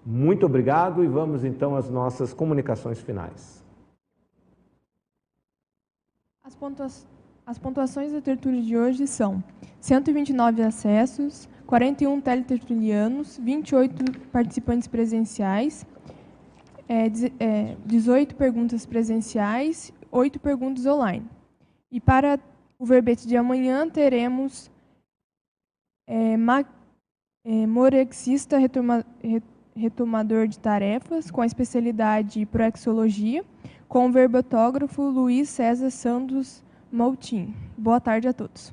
Muito obrigado e vamos então às nossas comunicações finais. As pontuações da tertúlia de hoje são 129 acessos, 41 teletertulianos, 28 participantes presenciais, 18 perguntas presenciais, 8 perguntas online. E para o verbete de amanhã teremos morexista retomador de tarefas, com a especialidade proexologia, com o verbotógrafo Luiz César Santos Moutinho. Boa tarde a todos.